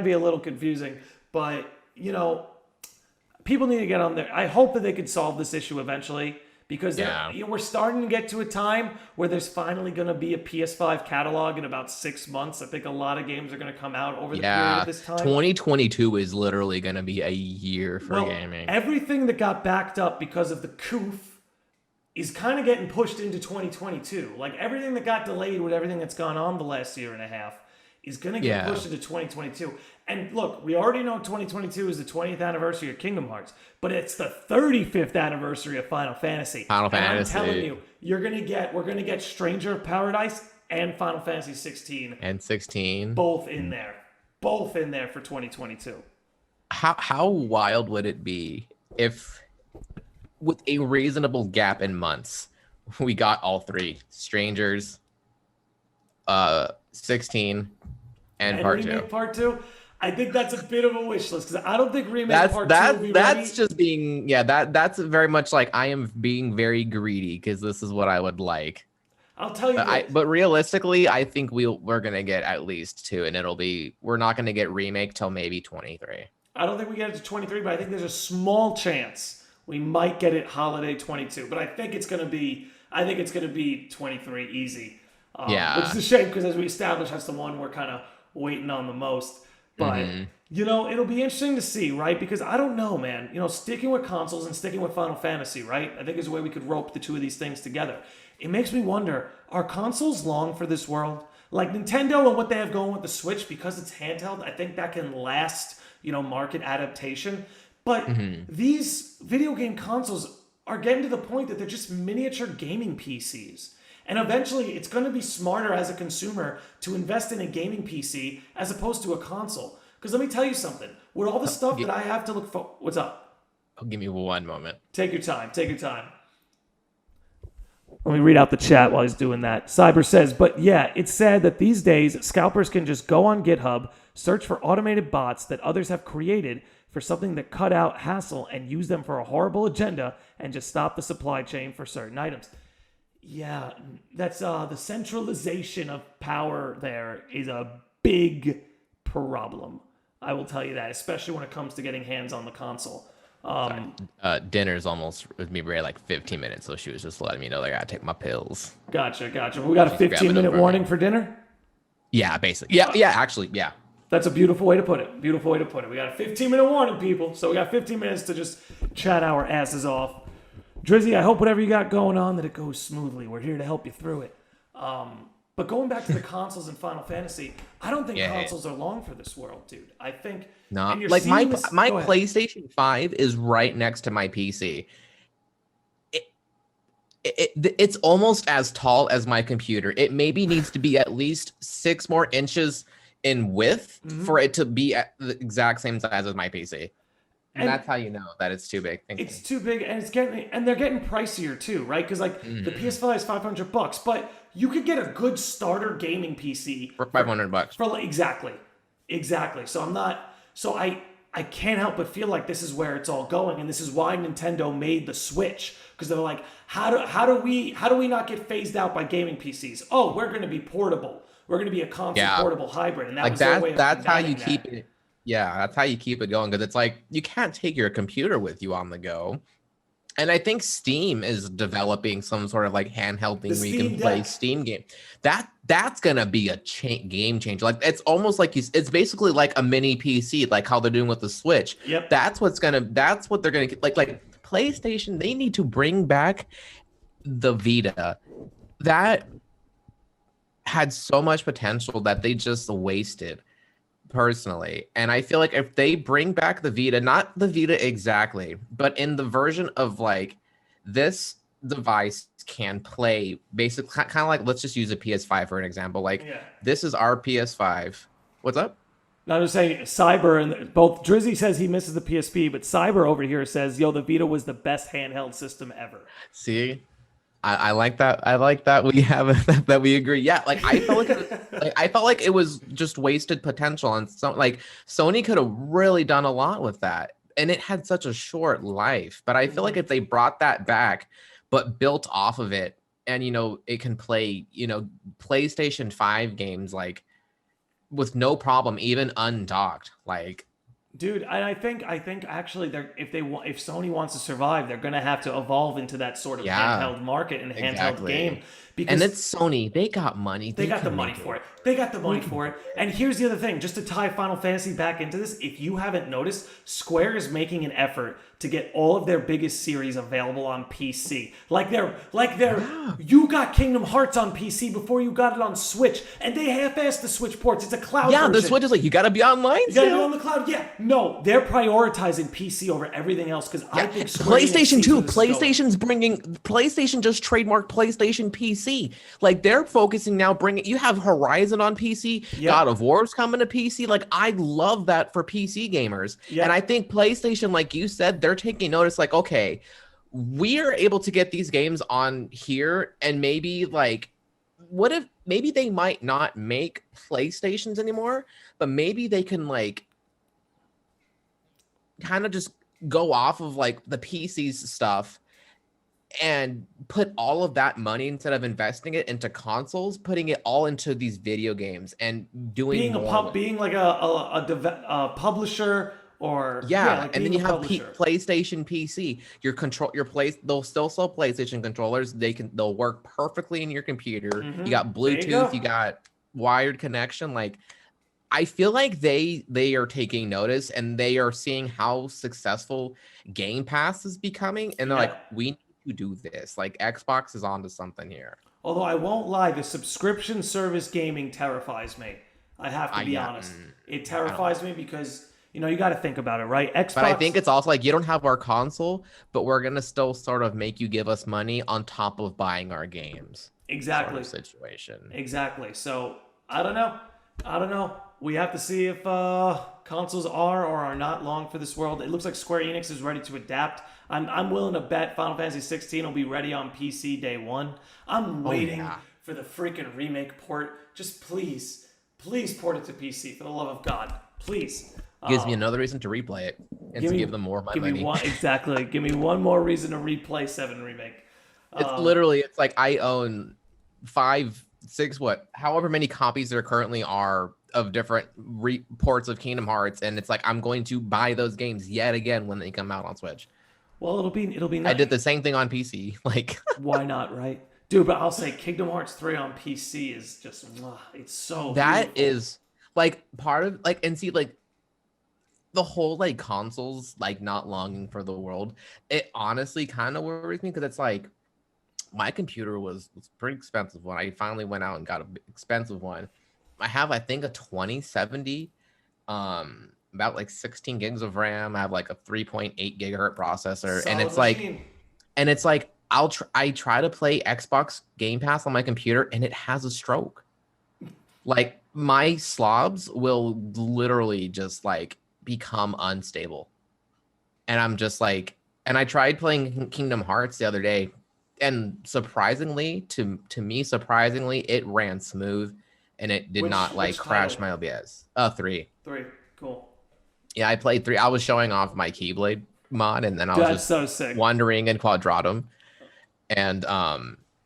be a little confusing, but people need to get on there. I hope that they can solve this issue eventually because we're starting to get to a time where there's finally going to be a PS5 catalog in about 6 months. I think a lot of games are going to come out over the period of this time. 2022 is literally going to be a year for gaming. Everything that got backed up because of the COOF is kind of getting pushed into 2022. Everything that got delayed with everything that's gone on the last year and a half is going to get pushed into 2022. And look, we already know 2022 is the 20th anniversary of Kingdom Hearts, but it's the 35th anniversary of Final Fantasy. And I'm telling you, we're going to get Stranger of Paradise and Final Fantasy 16. And 16. Both in there. Both in there for 2022. How wild would it be if, with a reasonable gap in months, we got all three? Strangers, 16, and Part 2. Part 2? I think that's a bit of a wish list because I don't think Remake Part 2 will be that's ready. Just being that's very much I am being very greedy because this is what I would like. I'll tell you but realistically, I think we're gonna get at least 2, and we're not gonna get Remake till maybe 23. I don't think we get it to 23, but I think there's a small chance we might get it holiday 22. But I think it's gonna be 23 easy. Which is a shame because as we established, that's the one we're kind of waiting on the most. But, it'll be interesting to see, right? Because I don't know, man. Sticking with consoles and sticking with Final Fantasy, right? I think is a way we could rope the two of these things together. It makes me wonder, are consoles long for this world? Nintendo and what they have going with the Switch, because it's handheld, I think that can last, market adaptation. But these video game consoles are getting to the point that they're just miniature gaming PCs. And eventually, it's going to be smarter as a consumer to invest in a gaming PC as opposed to a console. Because let me tell you something. With all the stuff that I have to look for... What's up? Give me one moment. Take your time. Take your time. Let me read out the chat while he's doing that. Cyber says, but yeah, it's sad that these days scalpers can just go on GitHub, search for automated bots that others have created for something that cut out hassle and use them for a horrible agenda and just stop the supply chain for certain items. Yeah, that's the centralization of power there is a big problem. I will tell you that, especially when it comes to getting hands on the console. Dinner's almost with me ready like 15 minutes, so she was just letting me know that I gotta take my pills. Gotcha. We got a 15-minute warning for dinner? Yeah, basically. Yeah, actually, yeah. That's a beautiful way to put it. Beautiful way to put it. We got a 15-minute warning, people. So we got 15 minutes to just chat our asses off. Drizzy, I hope whatever you got going on that it goes smoothly. We're here to help you through it. But going back to the consoles in Final Fantasy, I don't think consoles are long for this world, dude. I think no, like my PlayStation 5 is right next to my PC. It's almost as tall as my computer. It maybe needs to be at least 6 more inches in width for it to be at the exact same size as my PC. And that's how you know that it's too big. It's too big, and they're getting pricier too, right? Because like the PS5 is $500, but you could get a good starter gaming PC for $500. For like, exactly. So I can't help but feel like this is where it's all going, and this is why Nintendo made the Switch, because they're like, how do we not get phased out by gaming PCs? Oh, we're going to be portable. We're going to be a console portable hybrid, and that's how you keep it. Yeah, that's how you keep it going, because it's like you can't take your computer with you on the go. And I think Steam is developing some sort of like handheld thing where you can play Steam game. That's gonna be a game changer. Like it's almost like it's basically like a mini PC, like how they're doing with the Switch. Yep. That's what they're gonna get. Like PlayStation, they need to bring back the Vita. That had so much potential that they just wasted. Personally, and I feel like if they bring back the Vita, not the Vita exactly, but in the version of like this device can play basically kind of like, let's just use a PS5 for an example. Like this is our PS5. What's up? No, I'm just saying, Cyber and both Drizzy says he misses the PSP, but Cyber over here says, yo, the Vita was the best handheld system ever. See? I like that. I like that we have that we agree. Yeah, like I felt like it was just wasted potential, and so like Sony could have really done a lot with that, and it had such a short life. But I feel like if they brought that back, but built off of it, and it can play PlayStation 5 games like with no problem, even undocked, like. Dude, and I think actually if Sony wants to survive, they're gonna have to evolve into that sort of handheld market and handheld game. Because and it's Sony, they got money. They got the money for it. They got the money for it. And here's the other thing, just to tie Final Fantasy back into this, if you haven't noticed, Square is making an effort to get all of their biggest series available on PC. You got Kingdom Hearts on PC before you got it on Switch, and they half-assed the Switch ports. It's a cloud version. The Switch is like, you gotta be online. You gotta be on the cloud. Yeah, no, they're prioritizing PC over everything else because I think Square PlayStation 2, PlayStation just trademarked PlayStation PC. Like they're focusing now, you have Horizon on PC, God of War's coming to PC. Like I love that for PC gamers, and I think PlayStation, like you said, they're taking notice. Like, okay, we are able to get these games on here, and maybe like, what if maybe they might not make PlayStations anymore, but maybe they can like kind of just go off of like the PC's stuff and put all of that money, instead of investing it into consoles, putting it all into these video games and doing being like a publisher. And then you have PlayStation PC. They'll still sell PlayStation controllers. They'll work perfectly in your computer. You got Bluetooth. You got wired connection. Like, I feel like they are taking notice, and they are seeing how successful Game Pass is becoming, and they're like, we need to do this. Like, Xbox is onto something here. Although I won't lie, the subscription service gaming terrifies me. I have to be honest. It terrifies me because. You got to think about it, right? Xbox. But I think it's also like, you don't have our console, but we're going to still sort of make you give us money on top of buying our games. Exactly. Sort of situation. Exactly. So, I don't know. we have to see if consoles are or are not long for this world. It looks like Square Enix is ready to adapt. I'm willing to bet Final Fantasy XVI will be ready on PC day one. I'm waiting for the freaking remake port. Just please port it to PC for the love of God. Please. Gives me another reason to replay it and to give them more of my money. Exactly. Give me one more reason to replay 7 Remake. It's like I own 5, 6, however many copies there currently are of different ports of Kingdom Hearts, and it's like I'm going to buy those games yet again when they come out on Switch. Well, it'll be nice. I did the same thing on PC. Like, why not, right? Dude, but I'll say Kingdom Hearts 3 on PC is just it's so that beautiful. is like part of like, and see, like the whole like consoles like not longing for the world. It honestly kind of worries me because it's like my computer was pretty expensive when I finally went out and got an expensive one. I have, I think, a 2070, about like 16 gigs of RAM. I have like a 3.8 gigahertz processor, and it's like, I try to play Xbox Game Pass on my computer, and it has a stroke. Like my slobs will literally just like become unstable, and I'm just like, and I tried playing Kingdom Hearts the other day. And surprisingly, to me, it ran smooth, and it did not like crash my OBS. 3. 3, cool. Yeah, I played 3. I was showing off my Keyblade mod, and then I was just so sick. wandering in Quadratum, and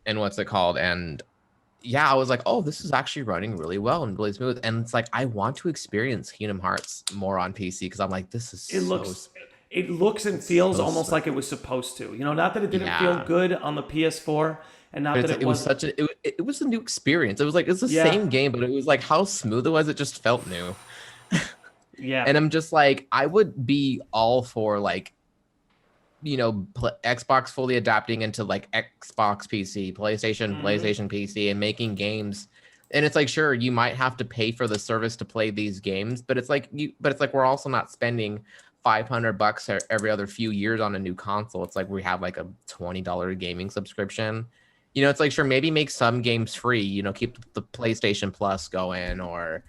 what's it called? And yeah, I was like, oh, this is actually running really well and really smooth. And it's like I want to experience Kingdom Hearts more on PC because I'm like, this is It looks and feels almost like it was supposed to. You know, not that it didn't feel good on the PS4, and not that it was it was a new experience. It was like it's the same game, but it was like how smooth it was. It just felt new. Yeah. And I'm just like, I would be all for like, you know, Xbox fully adapting into like Xbox PC, PlayStation PC, and making games. And it's like, sure, you might have to pay for the service to play these games, but it's like we're also not spending $500 every other few years on a new console. It's like we have like a $20 gaming subscription. You know, it's like, sure, maybe make some games free, you know, keep the PlayStation Plus going, or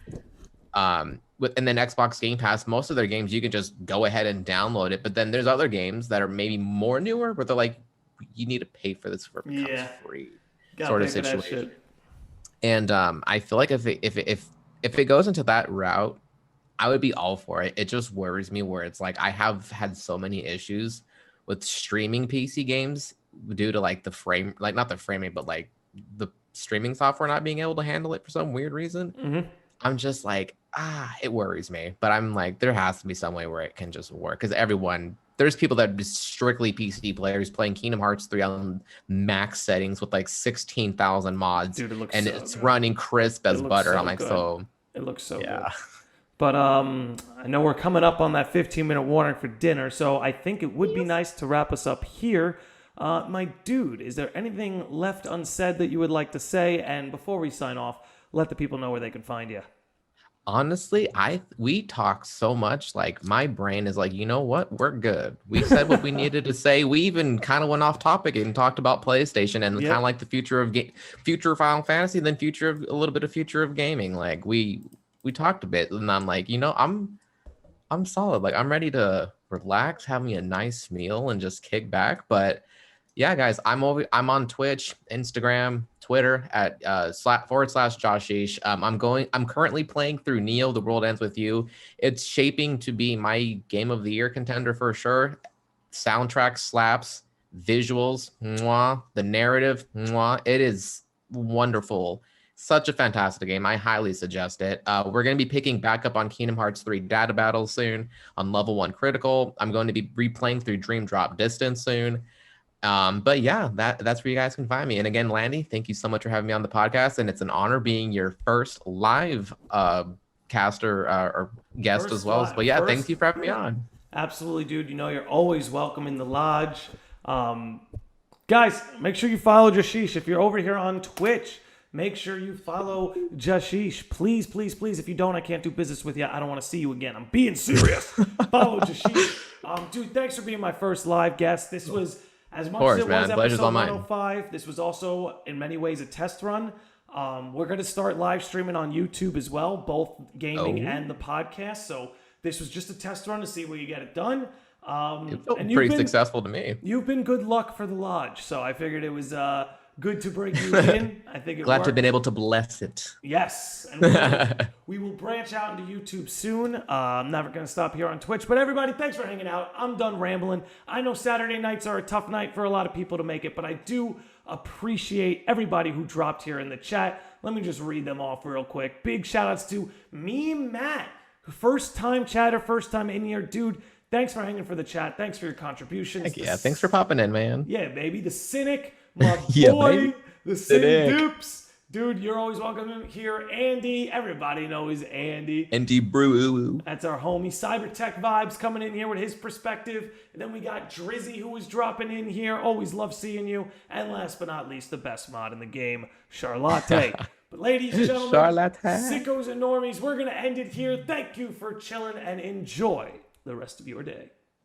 and then Xbox Game Pass, most of their games you can just go ahead and download it. But then there's other games that are maybe more newer, where they're like, you need to pay for this for free sort of situation. And I feel like if it goes into that route, I would be all for it. It just worries me where it's like I have had so many issues with streaming PC games due to like not the framing, but like the streaming software not being able to handle it for some weird reason. I'm just like, it worries me. But I'm like, there has to be some way where it can just work, because there's people that are just strictly PC players playing Kingdom Hearts 3 on max settings with like 16,000 mods. Dude, it looks it's running crisp as butter. I'm like, it looks so good. But I know we're coming up on that 15-minute warning for dinner, so I think it would be nice to wrap us up here. My dude, is there anything left unsaid that you would like to say? And before we sign off, let the people know where they can find you. Honestly, we talk so much, like my brain is like, you know what? We're good. We said what we needed to say. We even kind of went off topic and talked about PlayStation and kind of like the future of future Final Fantasy, then a little bit of future of gaming. Like we talked a bit, and I'm like, you know, I'm solid. Like I'm ready to relax, have me a nice meal, and just kick back. But yeah, guys, I'm on Twitch, Instagram, Twitter at /Jasheeshh. I'm currently playing through Neo: The World Ends With You. It's shaping to be my Game of the Year contender for sure. Soundtrack slaps, visuals, mwah, the narrative, mwah. It is wonderful. Such a fantastic game. I highly suggest it. We're going to be picking back up on Kingdom Hearts 3 data battles soon on level 1 critical. I'm going to be replaying through Dream Drop Distance soon. But yeah, that's where you guys can find me. And again, Landy, thank you so much for having me on the podcast. And it's an honor being your first live caster or guest as well. But yeah, thank you for having me on. Absolutely, dude. You know, you're always welcome in the lodge. Guys, make sure you follow Jasheeshh. If you're over here on Twitch, make sure you follow Jasheeshh. Please, please, please. If you don't, I can't do business with you. I don't want to see you again. I'm being serious. Follow Jasheeshh. Dude, thanks for being my first live guest. This was, as much as it was episode 105, this was also, in many ways, a test run. We're going to start live streaming on YouTube as well, both gaming Oh. and the podcast. So this was just a test run to see where you get it done. It felt And pretty successful to me. You've been good luck for the lodge, so I figured it was good to bring you in. I think it Glad to have worked. been able to bless it. Yes, and we will branch out into YouTube soon. I'm never going to stop here on Twitch. But everybody, thanks for hanging out. I'm done rambling. I know Saturday nights are a tough night for a lot of people to make it, but I do appreciate everybody who dropped here in the chat. Let me just read them off real quick. Big shout outs to me, Matt. First time chatter, first time in here. Dude, thanks for hanging for the chat. Thanks for your contributions. Yeah, thanks for popping in, man. Yeah, baby. The Cynic, my Yeah, boy. baby. The Cynic. Dupes. Dude, you're always welcome here. Andy. Everybody knows Andy. Andy Brew. That's our homie. Cybertech Vibes coming in here with his perspective. And then we got Drizzy who was dropping in here. Always love seeing you. And last but not least, the best mod in the game, Charlotte. But ladies and gentlemen, Charlotte. sickos and normies, we're going to end it here. Thank you for chilling and enjoy the rest of your day.